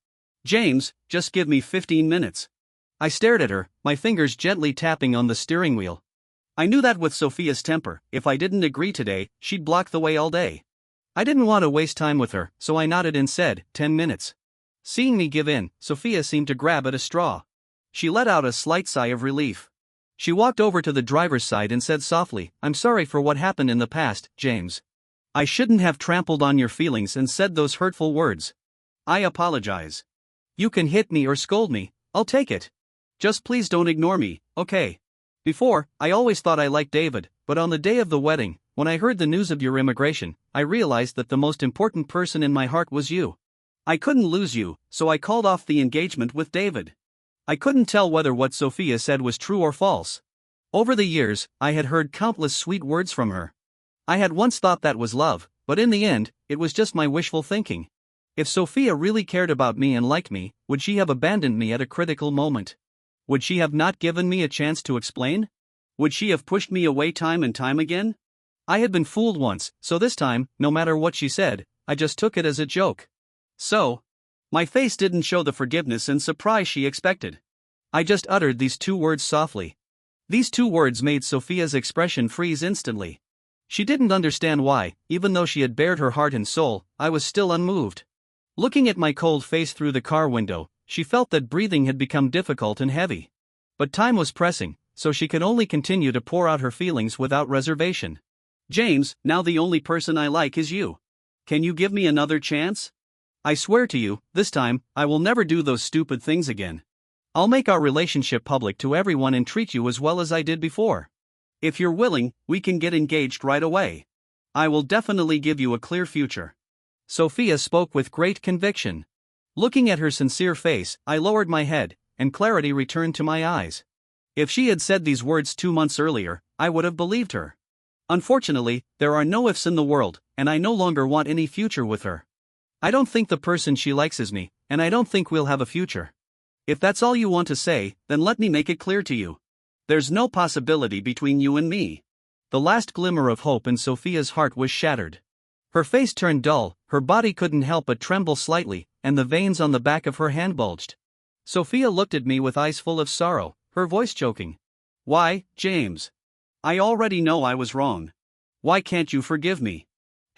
"James, just give me 15 minutes. I stared at her, my fingers gently tapping on the steering wheel. I knew that with Sophia's temper, if I didn't agree today, she'd block the way all day. I didn't want to waste time with her, so I nodded and said, 10 minutes. Seeing me give in, Sophia seemed to grab at a straw. She let out a slight sigh of relief. She walked over to the driver's side and said softly, "I'm sorry for what happened in the past, James. I shouldn't have trampled on your feelings and said those hurtful words. I apologize. You can hit me or scold me, I'll take it. Just please don't ignore me, okay? Before, I always thought I liked David, but on the day of the wedding, when I heard the news of your immigration, I realized that the most important person in my heart was you. I couldn't lose you, so I called off the engagement with David." I couldn't tell whether what Sophia said was true or false. Over the years, I had heard countless sweet words from her. I had once thought that was love, but in the end, it was just my wishful thinking. If Sophia really cared about me and liked me, would she have abandoned me at a critical moment? Would she have not given me a chance to explain? Would she have pushed me away time and time again? I had been fooled once, so this time, no matter what she said, I just took it as a joke. So, My face didn't show the forgiveness and surprise she expected. I just uttered these two words softly. These two words made Sophia's expression freeze instantly. She didn't understand why, even though she had bared her heart and soul, I was still unmoved. Looking at my cold face through the car window, she felt that breathing had become difficult and heavy. But time was pressing, so she could only continue to pour out her feelings without reservation. James, now the only person I like is you. Can you give me another chance? I swear to you, this time, I will never do those stupid things again. I'll make our relationship public to everyone and treat you as well as I did before. If you're willing, we can get engaged right away. I will definitely give you a clear future. Sophia spoke with great conviction. Looking at her sincere face, I lowered my head, and clarity returned to my eyes. If she had said these words 2 months earlier, I would have believed her. Unfortunately, there are no ifs in the world, and I no longer want any future with her. I don't think the person she likes is me, and I don't think we'll have a future. If that's all you want to say, then let me make it clear to you. There's no possibility between you and me. The last glimmer of hope in Sophia's heart was shattered. Her face turned dull, her body couldn't help but tremble slightly, and the veins on the back of her hand bulged. Sophia looked at me with eyes full of sorrow, her voice choking. Why, James? I already know I was wrong. Why can't you forgive me?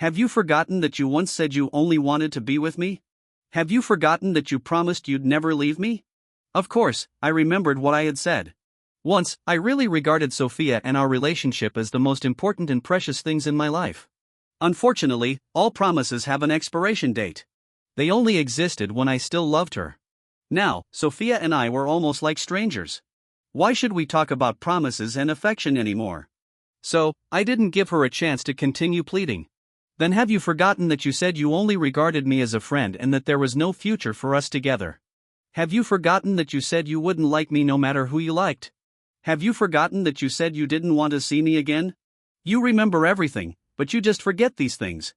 Have you forgotten that you once said you only wanted to be with me? Have you forgotten that you promised you'd never leave me? Of course, I remembered what I had said. Once, I really regarded Sophia and our relationship as the most important and precious things in my life. Unfortunately, all promises have an expiration date. They only existed when I still loved her. Now, Sophia and I were almost like strangers. Why should we talk about promises and affection anymore? So, I didn't give her a chance to continue pleading. Then have you forgotten that you said you only regarded me as a friend and that there was no future for us together? Have you forgotten that you said you wouldn't like me no matter who you liked? Have you forgotten that you said you didn't want to see me again? You remember everything, but you just forget these things.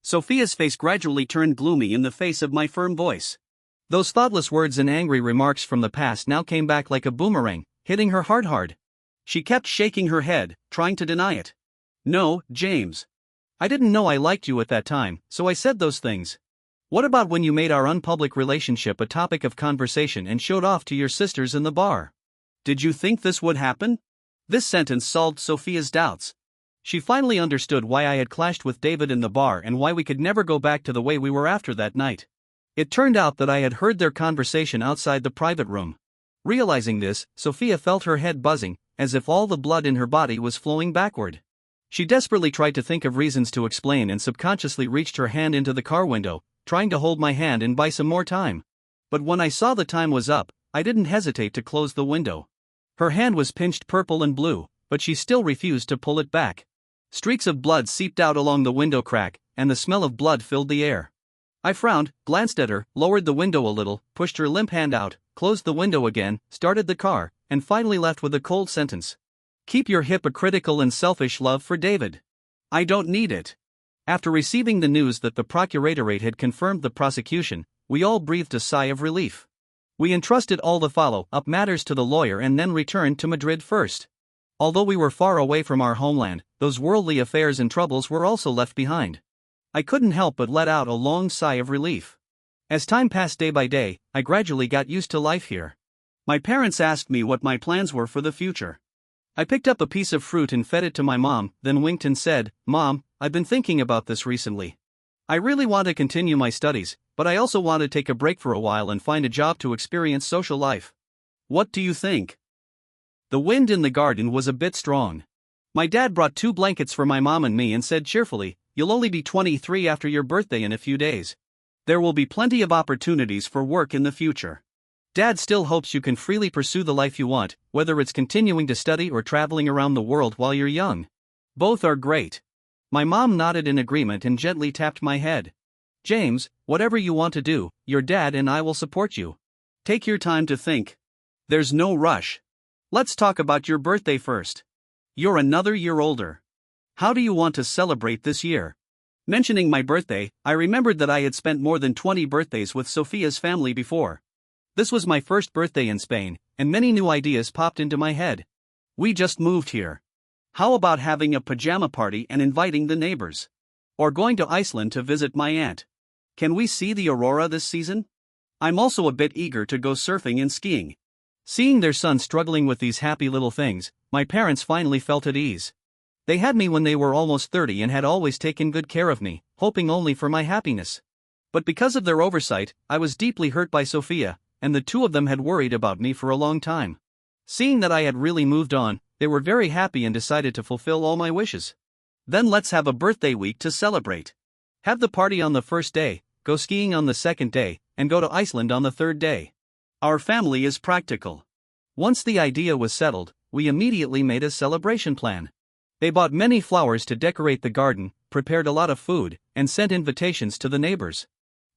Sophia's face gradually turned gloomy in the face of my firm voice. Those thoughtless words and angry remarks from the past now came back like a boomerang, hitting her heart hard. She kept shaking her head, trying to deny it. No, James. I didn't know I liked you at that time, so I said those things. What about when you made our unpublic relationship a topic of conversation and showed off to your sisters in the bar? Did you think this would happen? This sentence solved Sophia's doubts. She finally understood why I had clashed with David in the bar and why we could never go back to the way we were after that night. It turned out that I had heard their conversation outside the private room. Realizing this, Sophia felt her head buzzing, as if all the blood in her body was flowing backward. She desperately tried to think of reasons to explain and subconsciously reached her hand into the car window, trying to hold my hand and buy some more time. But when I saw the time was up, I didn't hesitate to close the window. Her hand was pinched purple and blue, but she still refused to pull it back. Streaks of blood seeped out along the window crack, and the smell of blood filled the air. I frowned, glanced at her, lowered the window a little, pushed her limp hand out, closed the window again, started the car, and finally left with a cold sentence. Keep your hypocritical and selfish love for David. I don't need it. After receiving the news that the Procuratorate had confirmed the prosecution, we all breathed a sigh of relief. We entrusted all the follow-up matters to the lawyer and then returned to Madrid first. Although we were far away from our homeland, those worldly affairs and troubles were also left behind. I couldn't help but let out a long sigh of relief. As time passed day by day, I gradually got used to life here. My parents asked me what my plans were for the future. I picked up a piece of fruit and fed it to my mom, then winked and said, "Mom, I've been thinking about this recently. I really want to continue my studies, but I also want to take a break for a while and find a job to experience social life. What do you think?" The wind in the garden was a bit strong. My dad brought 2 blankets for my mom and me and said cheerfully, "You'll only be 23 after your birthday in a few days. There will be plenty of opportunities for work in the future. Dad still hopes you can freely pursue the life you want, whether it's continuing to study or traveling around the world while you're young. Both are great." My mom nodded in agreement and gently tapped my head. "James, whatever you want to do, your dad and I will support you. Take your time to think. There's no rush. Let's talk about your birthday first. You're another year older. How do you want to celebrate this year?" Mentioning my birthday, I remembered that I had spent more than 20 birthdays with Sophia's family before. This was my first birthday in Spain, and many new ideas popped into my head. We just moved here. How about having a pajama party and inviting the neighbors? Or going to Iceland to visit my aunt? Can we see the aurora this season? I'm also a bit eager to go surfing and skiing. Seeing their son struggling with these happy little things, my parents finally felt at ease. They had me when they were almost 30 and had always taken good care of me, hoping only for my happiness. But because of their oversight, I was deeply hurt by Sophia, and the two of them had worried about me for a long time. Seeing that I had really moved on, they were very happy and decided to fulfill all my wishes. Then let's have a birthday week to celebrate. Have the party on the first day, go skiing on the second day, and go to Iceland on the third day. Our family is practical. Once the idea was settled, we immediately made a celebration plan. They bought many flowers to decorate the garden, prepared a lot of food, and sent invitations to the neighbors.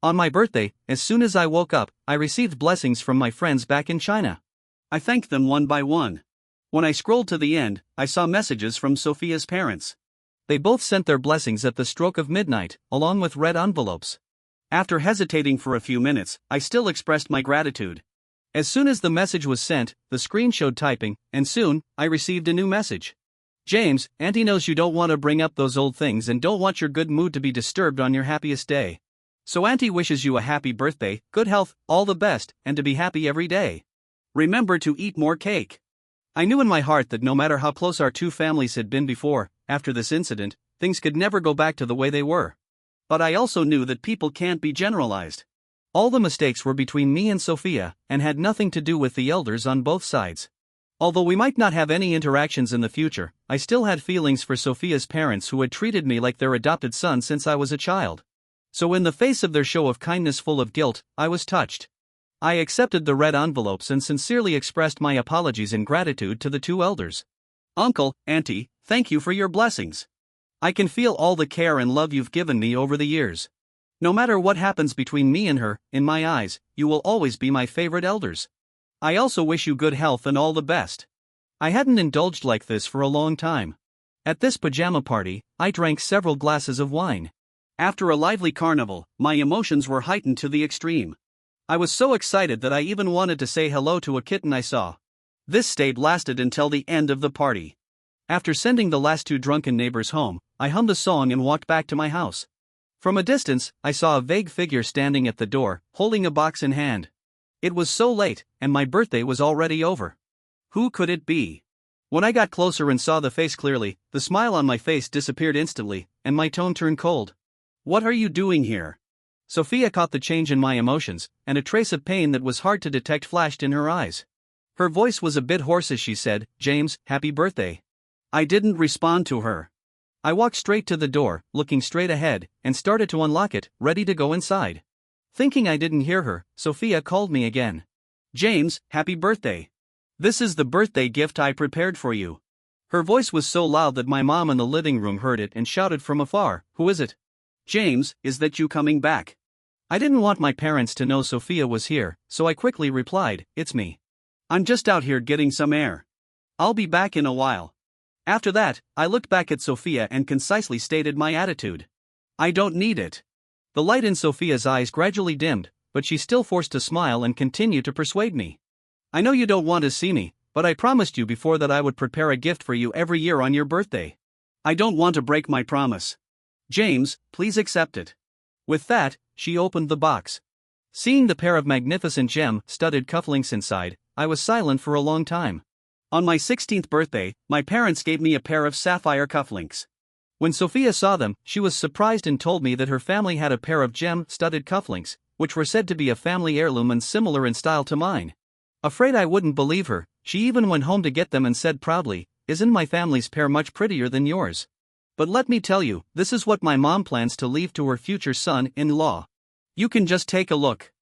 On my birthday, as soon as I woke up, I received blessings from my friends back in China. I thanked them one by one. When I scrolled to the end, I saw messages from Sophia's parents. They both sent their blessings at the stroke of midnight, along with red envelopes. After hesitating for a few minutes, I still expressed my gratitude. As soon as the message was sent, the screen showed typing, and soon, I received a new message. James, Auntie knows you don't want to bring up those old things and don't want your good mood to be disturbed on your happiest day. So Auntie wishes you a happy birthday, good health, all the best, and to be happy every day. Remember to eat more cake. I knew in my heart that no matter how close our two families had been before, after this incident, things could never go back to the way they were. But I also knew that people can't be generalized. All the mistakes were between me and Sophia, and had nothing to do with the elders on both sides. Although we might not have any interactions in the future, I still had feelings for Sophia's parents who had treated me like their adopted son since I was a child. So in the face of their show of kindness full of guilt, I was touched. I accepted the red envelopes and sincerely expressed my apologies and gratitude to the two elders. Uncle, Auntie, thank you for your blessings. I can feel all the care and love you've given me over the years. No matter what happens between me and her, in my eyes, you will always be my favorite elders. I also wish you good health and all the best. I hadn't indulged like this for a long time. At this pajama party, I drank several glasses of wine. After a lively carnival, my emotions were heightened to the extreme. I was so excited that I even wanted to say hello to a kitten I saw. This state lasted until the end of the party. After sending the last two drunken neighbors home, I hummed a song and walked back to my house. From a distance, I saw a vague figure standing at the door, holding a box in hand. It was so late, and my birthday was already over. Who could it be? When I got closer and saw the face clearly, the smile on my face disappeared instantly, and my tone turned cold. What are you doing here? Sophia caught the change in my emotions, and a trace of pain that was hard to detect flashed in her eyes. Her voice was a bit hoarse as she said, "James, happy birthday." I didn't respond to her. I walked straight to the door, looking straight ahead, and started to unlock it, ready to go inside. Thinking I didn't hear her, Sophia called me again. "James, happy birthday. This is the birthday gift I prepared for you." Her voice was so loud that my mom in the living room heard it and shouted from afar, "Who is it?" "James, is that you coming back?" I didn't want my parents to know Sophia was here, so I quickly replied, "It's me. I'm just out here getting some air. I'll be back in a while." After that, I looked back at Sophia and concisely stated my attitude. "I don't need it." The light in Sophia's eyes gradually dimmed, but she still forced a smile and continued to persuade me. "I know you don't want to see me, but I promised you before that I would prepare a gift for you every year on your birthday. I don't want to break my promise. James, please accept it." With that, she opened the box. Seeing the pair of magnificent gem-studded cufflinks inside, I was silent for a long time. On my 16th birthday, my parents gave me a pair of sapphire cufflinks. When Sophia saw them, she was surprised and told me that her family had a pair of gem-studded cufflinks, which were said to be a family heirloom and similar in style to mine. Afraid I wouldn't believe her, she even went home to get them and said proudly, "Isn't my family's pair much prettier than yours? But let me tell you, this is what my mom plans to leave to her future son-in-law. You can just take a look."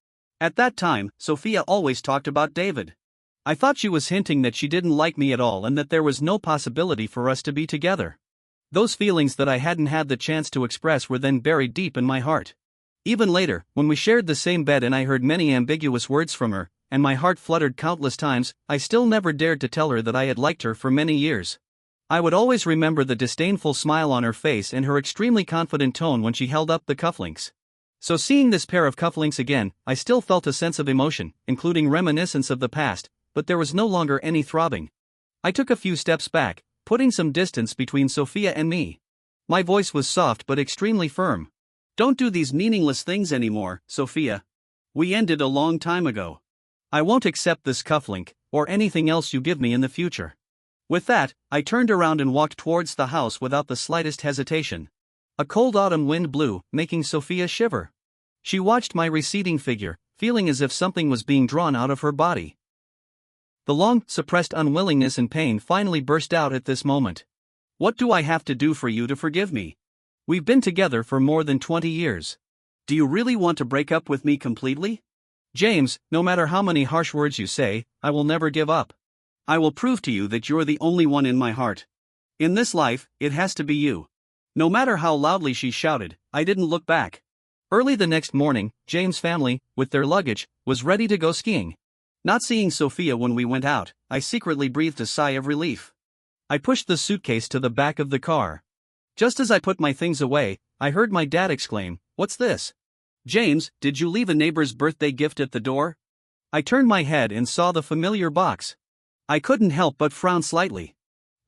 At that time, Sophia always talked about David. I thought she was hinting that she didn't like me at all and that there was no possibility for us to be together. Those feelings that I hadn't had the chance to express were then buried deep in my heart. Even later, when we shared the same bed and I heard many ambiguous words from her, and my heart fluttered countless times, I still never dared to tell her that I had liked her for many years. I would always remember the disdainful smile on her face and her extremely confident tone when she held up the cufflinks. So seeing this pair of cufflinks again, I still felt a sense of emotion, including reminiscence of the past, but there was no longer any throbbing. I took a few steps back, putting some distance between Sophia and me. My voice was soft but extremely firm. "Don't do these meaningless things anymore, Sophia. We ended a long time ago. I won't accept this cufflink, or anything else you give me in the future. With that, I turned around and walked towards the house without the slightest hesitation. A cold autumn wind blew, making Sophia shiver. She watched my receding figure, feeling as if something was being drawn out of her body. The long, suppressed unwillingness and pain finally burst out at this moment. What do I have to do for you to forgive me? We've been together for more than 20 years. Do you really want to break up with me completely? James, no matter how many harsh words you say, I will never give up. I will prove to you that you're the only one in my heart. In this life, it has to be you. No matter how loudly she shouted, I didn't look back. Early the next morning, James' family, with their luggage, was ready to go skiing. Not seeing Sophia when we went out, I secretly breathed a sigh of relief. I pushed the suitcase to the back of the car. Just as I put my things away, I heard my dad exclaim, "What's this? James, did you leave a neighbor's birthday gift at the door?" I turned my head and saw the familiar box. I couldn't help but frown slightly.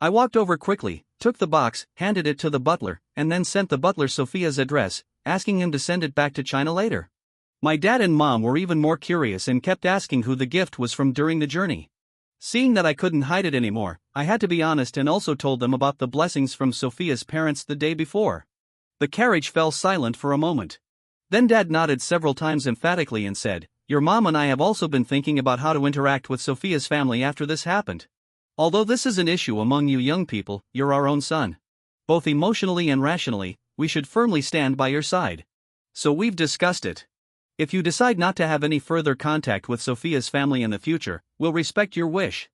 I walked over quickly, took the box, handed it to the butler, and then sent the butler Sophia's address, asking him to send it back to China later. My dad and mom were even more curious and kept asking who the gift was from during the journey. Seeing that I couldn't hide it anymore, I had to be honest and also told them about the blessings from Sophia's parents the day before. The carriage fell silent for a moment. Then Dad nodded several times emphatically and said, "Your mom and I have also been thinking about how to interact with Sophia's family after this happened. Although this is an issue among you young people, you're our own son. Both emotionally and rationally, we should firmly stand by your side. So we've discussed it. If you decide not to have any further contact with Sophia's family in the future, we'll respect your wish.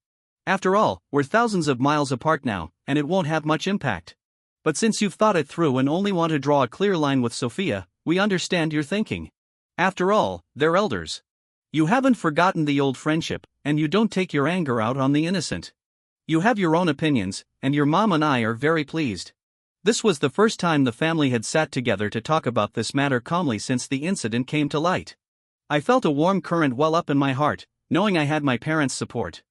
After all, we're thousands of miles apart now, and it won't have much impact. But since you've thought it through and only want to draw a clear line with Sophia, we understand your thinking. After all, they're elders. You haven't forgotten the old friendship, and you don't take your anger out on the innocent. You have your own opinions, and your mom and I are very pleased." This was the first time the family had sat together to talk about this matter calmly since the incident came to light. I felt a warm current well up in my heart, knowing I had my parents' support.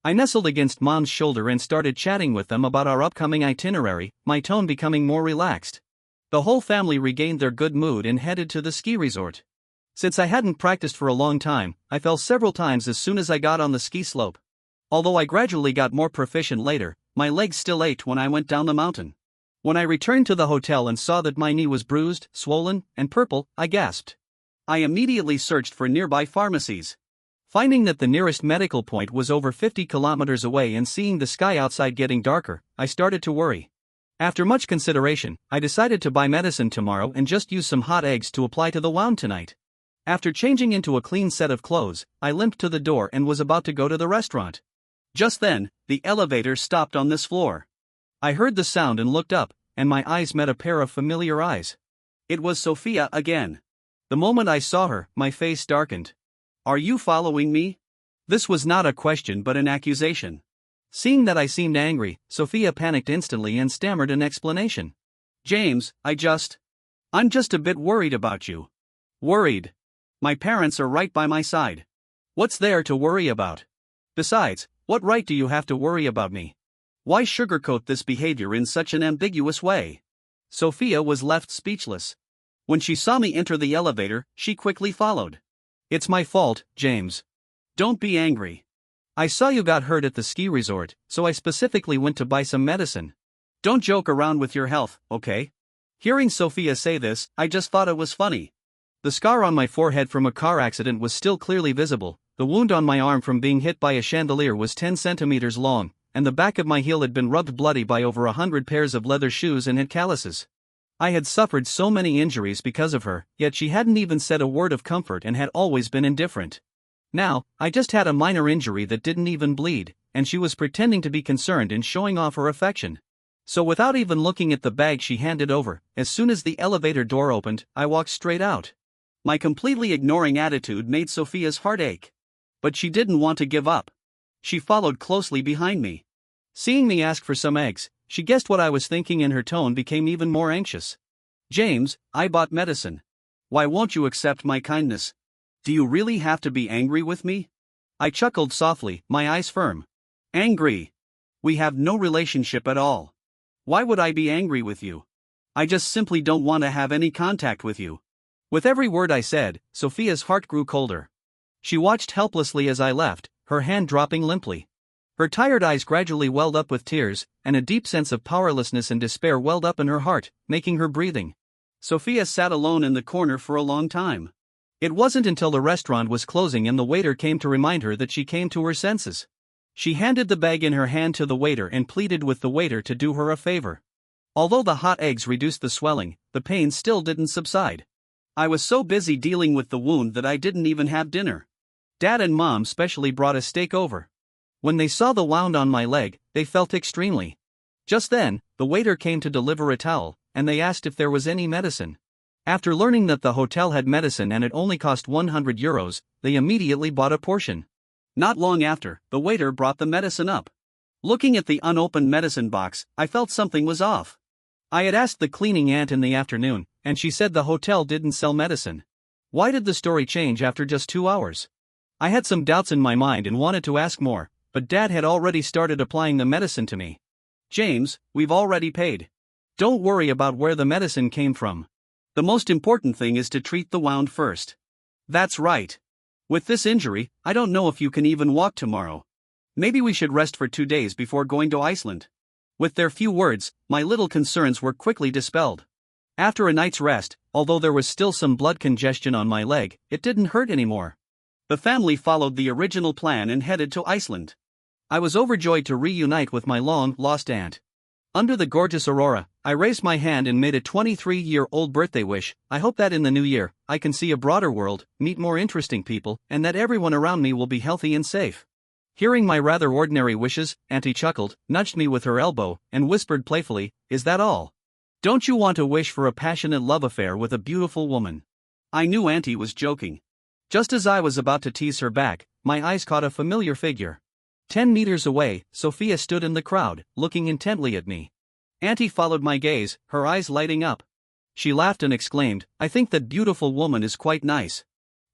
I nestled against Mom's shoulder and started chatting with them about our upcoming itinerary, my tone becoming more relaxed. The whole family regained their good mood and headed to the ski resort. Since I hadn't practiced for a long time, I fell several times as soon as I got on the ski slope. Although I gradually got more proficient later, my legs still ached when I went down the mountain. When I returned to the hotel and saw that my knee was bruised, swollen, and purple, I gasped. I immediately searched for nearby pharmacies. Finding that the nearest medical point was over 50 kilometers away and seeing the sky outside getting darker, I started to worry. After much consideration, I decided to buy medicine tomorrow and just use some hot eggs to apply to the wound tonight. After changing into a clean set of clothes, I limped to the door and was about to go to the restaurant. Just then, the elevator stopped on this floor. I heard the sound and looked up, and my eyes met a pair of familiar eyes. It was Sophia again. The moment I saw her, my face darkened. "Are you following me?" This was not a question but an accusation. Seeing that I seemed angry, Sophia panicked instantly and stammered an explanation. "James, I'm just a bit worried about you." "Worried? My parents are right by my side. What's there to worry about? Besides, what right do you have to worry about me? Why sugarcoat this behavior in such an ambiguous way?" Sophia was left speechless. When she saw me enter the elevator, she quickly followed. "It's my fault, James. Don't be angry. I saw you got hurt at the ski resort, so I specifically went to buy some medicine. Don't joke around with your health, okay?" Hearing Sophia say this, I just thought it was funny. The scar on my forehead from a car accident was still clearly visible, the wound on my arm from being hit by a chandelier was 10 centimeters long, and the back of my heel had been rubbed bloody by over 100 pairs of leather shoes and had calluses. I had suffered so many injuries because of her, yet she hadn't even said a word of comfort and had always been indifferent. Now, I just had a minor injury that didn't even bleed, and she was pretending to be concerned and showing off her affection. So without even looking at the bag she handed over, as soon as the elevator door opened, I walked straight out. My completely ignoring attitude made Sophia's heart ache. But she didn't want to give up. She followed closely behind me. Seeing me ask for some eggs, she guessed what I was thinking and her tone became even more anxious. "James, I bought medicine. Why won't you accept my kindness? Do you really have to be angry with me?" I chuckled softly, my eyes firm. "Angry? We have no relationship at all. Why would I be angry with you? I just simply don't want to have any contact with you." With every word I said, Sophia's heart grew colder. She watched helplessly as I left, her hand dropping limply. Her tired eyes gradually welled up with tears, and a deep sense of powerlessness and despair welled up in her heart, making her breathing. Sophia sat alone in the corner for a long time. It wasn't until the restaurant was closing and the waiter came to remind her that she came to her senses. She handed the bag in her hand to the waiter and pleaded with the waiter to do her a favor. Although the hot eggs reduced the swelling, the pain still didn't subside. I was so busy dealing with the wound that I didn't even have dinner. Dad and Mom specially brought a steak over. When they saw the wound on my leg, they felt extremely. Just then, the waiter came to deliver a towel, and they asked if there was any medicine. After learning that the hotel had medicine and it only cost €100, they immediately bought a portion. Not long after, the waiter brought the medicine up. Looking at the unopened medicine box, I felt something was off. I had asked the cleaning aunt in the afternoon, and she said the hotel didn't sell medicine. Why did the story change after just 2 hours? I had some doubts in my mind and wanted to ask more, but Dad had already started applying the medicine to me. James, we've already paid. Don't worry about where the medicine came from. The most important thing is to treat the wound first. That's right. With this injury, I don't know if you can even walk tomorrow. Maybe we should rest for 2 days before going to Iceland. With their few words, my little concerns were quickly dispelled. After a night's rest, although there was still some blood congestion on my leg, it didn't hurt anymore. The family followed the original plan and headed to Iceland. I was overjoyed to reunite with my long-lost aunt. Under the gorgeous aurora, I raised my hand and made a 23-year-old birthday wish. I hope that in the new year, I can see a broader world, meet more interesting people, and that everyone around me will be healthy and safe. Hearing my rather ordinary wishes, Auntie chuckled, nudged me with her elbow, and whispered playfully, "Is that all? Don't you want to wish for a passionate love affair with a beautiful woman?" I knew Auntie was joking. Just as I was about to tease her back, my eyes caught a familiar figure. 10 meters away, Sophia stood in the crowd, looking intently at me. Auntie followed my gaze, her eyes lighting up. She laughed and exclaimed, "I think that beautiful woman is quite nice.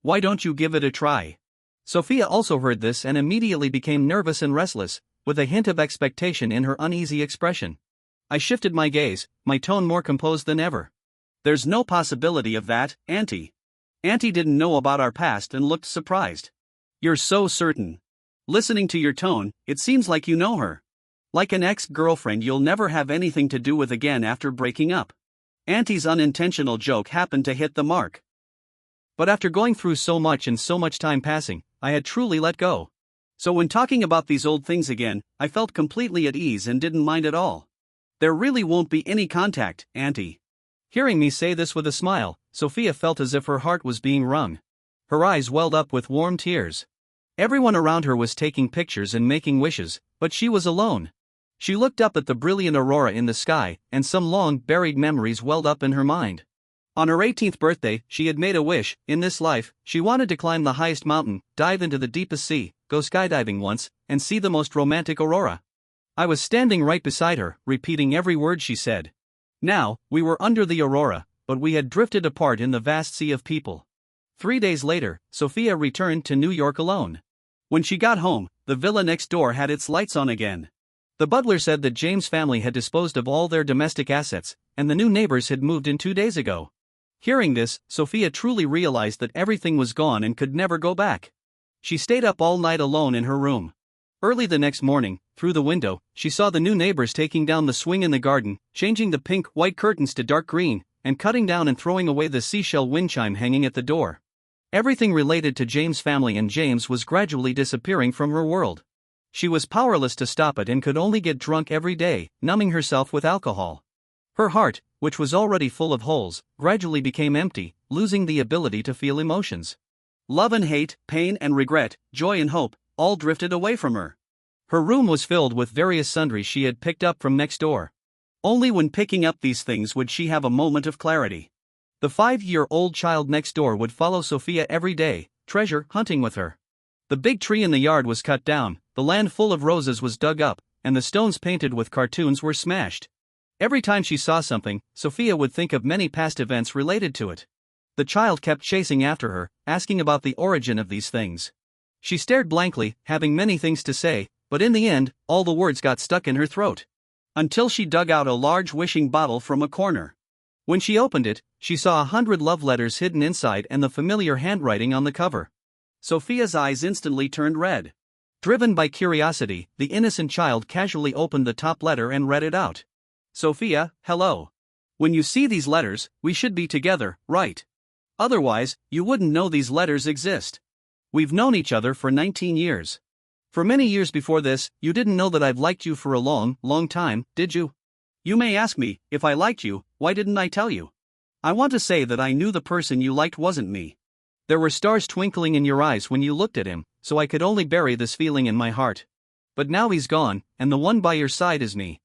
Why don't you give it a try?" Sophia also heard this and immediately became nervous and restless, with a hint of expectation in her uneasy expression. I shifted my gaze, my tone more composed than ever. "There's no possibility of that, Auntie. Auntie didn't know about our past and looked surprised. You're so certain. Listening to your tone, it seems like you know her. Like an ex-girlfriend you'll never have anything to do with again after breaking up." Auntie's unintentional joke happened to hit the mark. But after going through so much and so much time passing, I had truly let go. So when talking about these old things again, I felt completely at ease and didn't mind at all. "There really won't be any contact, Auntie." Hearing me say this with a smile, Sophia felt as if her heart was being wrung. Her eyes welled up with warm tears. Everyone around her was taking pictures and making wishes, but she was alone. She looked up at the brilliant aurora in the sky, and some long-buried memories welled up in her mind. On her 18th birthday, she had made a wish. In this life, she wanted to climb the highest mountain, dive into the deepest sea, go skydiving once, and see the most romantic aurora. I was standing right beside her, repeating every word she said. Now, we were under the aurora, but we had drifted apart in the vast sea of people. 3 days later, Sophia returned to New York alone. When she got home, the villa next door had its lights on again. The butler said that James' family had disposed of all their domestic assets, and the new neighbors had moved in 2 days ago. Hearing this, Sophia truly realized that everything was gone and could never go back. She stayed up all night alone in her room. Early the next morning, through the window, she saw the new neighbors taking down the swing in the garden, changing the pink-white curtains to dark green, and cutting down and throwing away the seashell wind chime hanging at the door. Everything related to James' family and James was gradually disappearing from her world. She was powerless to stop it and could only get drunk every day, numbing herself with alcohol. Her heart, which was already full of holes, gradually became empty, losing the ability to feel emotions. Love and hate, pain and regret, joy and hope, all drifted away from her. Her room was filled with various sundries she had picked up from next door. Only when picking up these things would she have a moment of clarity. The 5-year-old child next door would follow Sophia every day, treasure hunting with her. The big tree in the yard was cut down, the land full of roses was dug up, and the stones painted with cartoons were smashed. Every time she saw something, Sophia would think of many past events related to it. The child kept chasing after her, asking about the origin of these things. She stared blankly, having many things to say, but in the end, all the words got stuck in her throat. Until she dug out a large wishing bottle from a corner. When she opened it, she saw 100 love letters hidden inside and the familiar handwriting on the cover. Sophia's eyes instantly turned red. Driven by curiosity, the innocent child casually opened the top letter and read it out. Sophia, hello. When you see these letters, we should be together, right? Otherwise, you wouldn't know these letters exist. We've known each other for 19 years. For many years before this, you didn't know that I've liked you for a long, long time, did you? You may ask me, if I liked you, why didn't I tell you? I want to say that I knew the person you liked wasn't me. There were stars twinkling in your eyes when you looked at him, so I could only bury this feeling in my heart. But now he's gone, and the one by your side is me.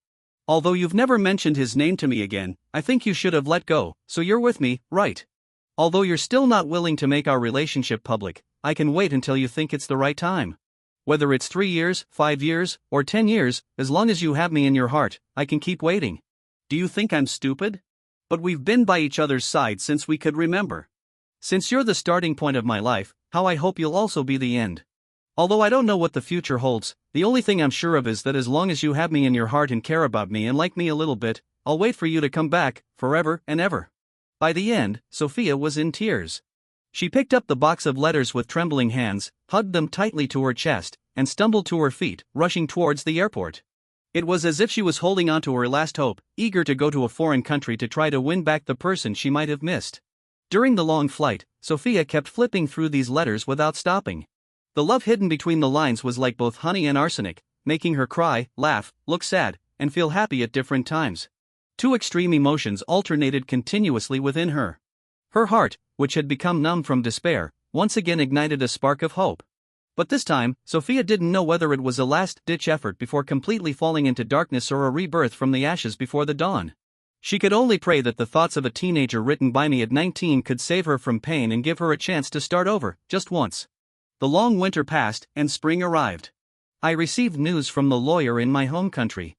Although you've never mentioned his name to me again, I think you should have let go, so you're with me, right? Although you're still not willing to make our relationship public, I can wait until you think it's the right time. Whether it's 3 years, 5 years, or 10 years, as long as you have me in your heart, I can keep waiting. Do you think I'm stupid? But we've been by each other's side since we could remember. Since you're the starting point of my life, how I hope you'll also be the end. Although I don't know what the future holds, the only thing I'm sure of is that as long as you have me in your heart and care about me and like me a little bit, I'll wait for you to come back, forever and ever. By the end, Sophia was in tears. She picked up the box of letters with trembling hands, hugged them tightly to her chest, and stumbled to her feet, rushing towards the airport. It was as if she was holding on to her last hope, eager to go to a foreign country to try to win back the person she might have missed. During the long flight, Sophia kept flipping through these letters without stopping. The love hidden between the lines was like both honey and arsenic, making her cry, laugh, look sad, and feel happy at different times. Two extreme emotions alternated continuously within her. Her heart, which had become numb from despair, once again ignited a spark of hope. But this time, Sophia didn't know whether it was a last-ditch effort before completely falling into darkness or a rebirth from the ashes before the dawn. She could only pray that the thoughts of a teenager written by me at 19 could save her from pain and give her a chance to start over, just once. The long winter passed, and spring arrived. I received news from the lawyer in my home country.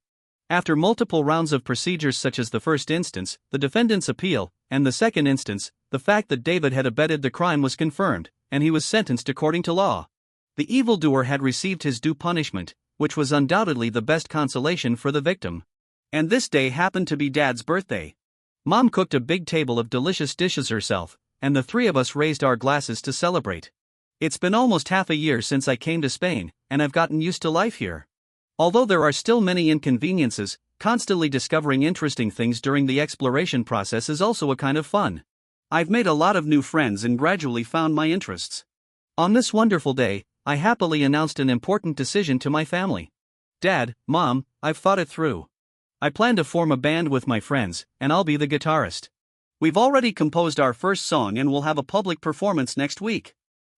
After multiple rounds of procedures such as the first instance, the defendant's appeal, and the second instance, the fact that David had abetted the crime was confirmed, and he was sentenced according to law. The evildoer had received his due punishment, which was undoubtedly the best consolation for the victim. And this day happened to be Dad's birthday. Mom cooked a big table of delicious dishes herself, and the three of us raised our glasses to celebrate. It's been almost half a year since I came to Spain, and I've gotten used to life here. Although there are still many inconveniences, constantly discovering interesting things during the exploration process is also a kind of fun. I've made a lot of new friends and gradually found my interests. On this wonderful day, I happily announced an important decision to my family. Dad, Mom, I've thought it through. I plan to form a band with my friends, and I'll be the guitarist. We've already composed our first song and we'll have a public performance next week.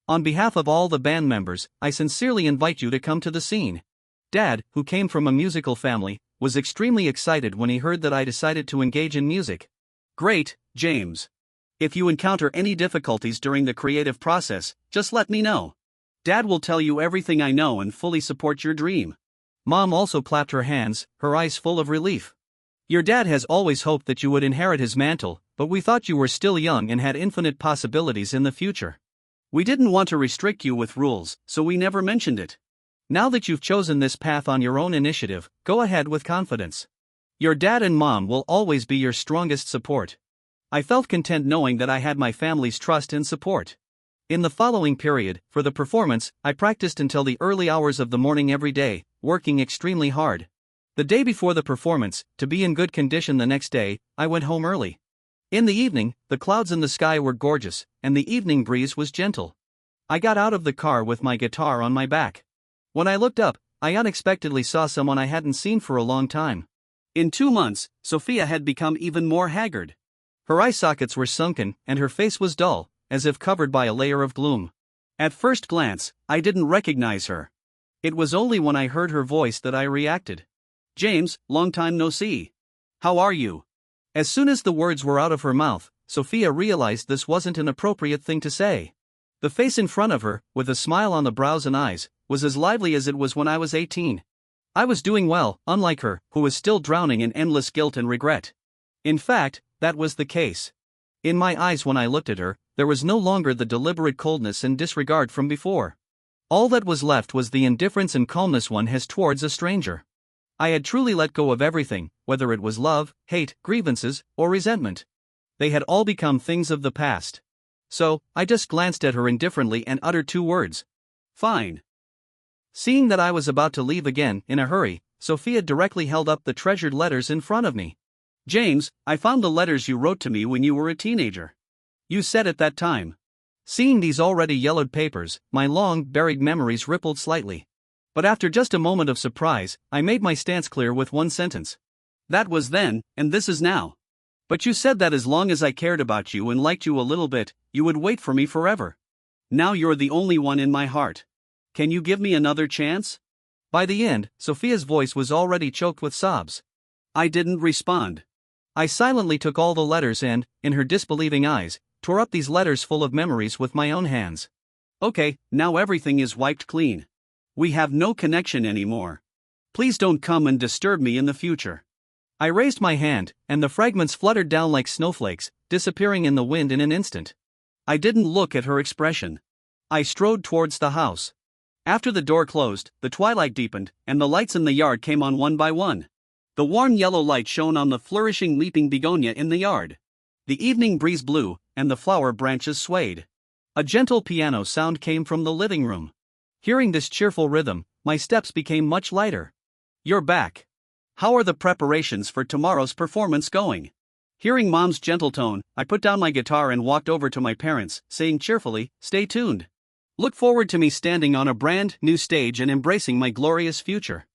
On behalf of all the band members, I sincerely invite you to come to the scene. Dad, who came from a musical family, was extremely excited when he heard that I decided to engage in music. Great, James. If you encounter any difficulties during the creative process, just let me know. Dad will tell you everything I know and fully support your dream. Mom also clapped her hands, her eyes full of relief. Your dad has always hoped that you would inherit his mantle, but we thought you were still young and had infinite possibilities in the future. We didn't want to restrict you with rules, so we never mentioned it. Now that you've chosen this path on your own initiative, go ahead with confidence. Your dad and mom will always be your strongest support. I felt content knowing that I had my family's trust and support. In the following period, for the performance, I practiced until the early hours of the morning every day, working extremely hard. The day before the performance, to be in good condition the next day, I went home early. In the evening, the clouds in the sky were gorgeous, and the evening breeze was gentle. I got out of the car with my guitar on my back. When I looked up, I unexpectedly saw someone I hadn't seen for a long time. In 2 months, Sophia had become even more haggard. Her eye sockets were sunken, and her face was dull, as if covered by a layer of gloom. At first glance, I didn't recognize her. It was only when I heard her voice that I reacted. James, long time no see. How are you? As soon as the words were out of her mouth, Sophia realized this wasn't an appropriate thing to say. The face in front of her, with a smile on the brows and eyes, was as lively as it was when I was 18. I was doing well, unlike her, who was still drowning in endless guilt and regret. In fact, that was the case. In my eyes when I looked at her, there was no longer the deliberate coldness and disregard from before. All that was left was the indifference and calmness one has towards a stranger. I had truly let go of everything, whether it was love, hate, grievances, or resentment. They had all become things of the past. So, I just glanced at her indifferently and uttered 2 words. Fine. Seeing that I was about to leave again, in a hurry, Sophia directly held up the treasured letters in front of me. James, I found the letters you wrote to me when you were a teenager. You said at that time. Seeing these already yellowed papers, my long, buried memories rippled slightly. But after just a moment of surprise, I made my stance clear with one sentence. That was then, and this is now. But you said that as long as I cared about you and liked you a little bit, you would wait for me forever. Now you're the only one in my heart. Can you give me another chance? By the end, Sophia's voice was already choked with sobs. I didn't respond. I silently took all the letters and, in her disbelieving eyes, tore up these letters full of memories with my own hands. Okay, now everything is wiped clean. We have no connection anymore. Please don't come and disturb me in the future. I raised my hand, and the fragments fluttered down like snowflakes, disappearing in the wind in an instant. I didn't look at her expression. I strode towards the house. After the door closed, the twilight deepened, and the lights in the yard came on one by one. The warm yellow light shone on the flourishing leaping begonia in the yard. The evening breeze blew, and the flower branches swayed. A gentle piano sound came from the living room. Hearing this cheerful rhythm, my steps became much lighter. You're back. How are the preparations for tomorrow's performance going? Hearing Mom's gentle tone, I put down my guitar and walked over to my parents, saying cheerfully, stay tuned. Look forward to me standing on a brand new stage and embracing my glorious future.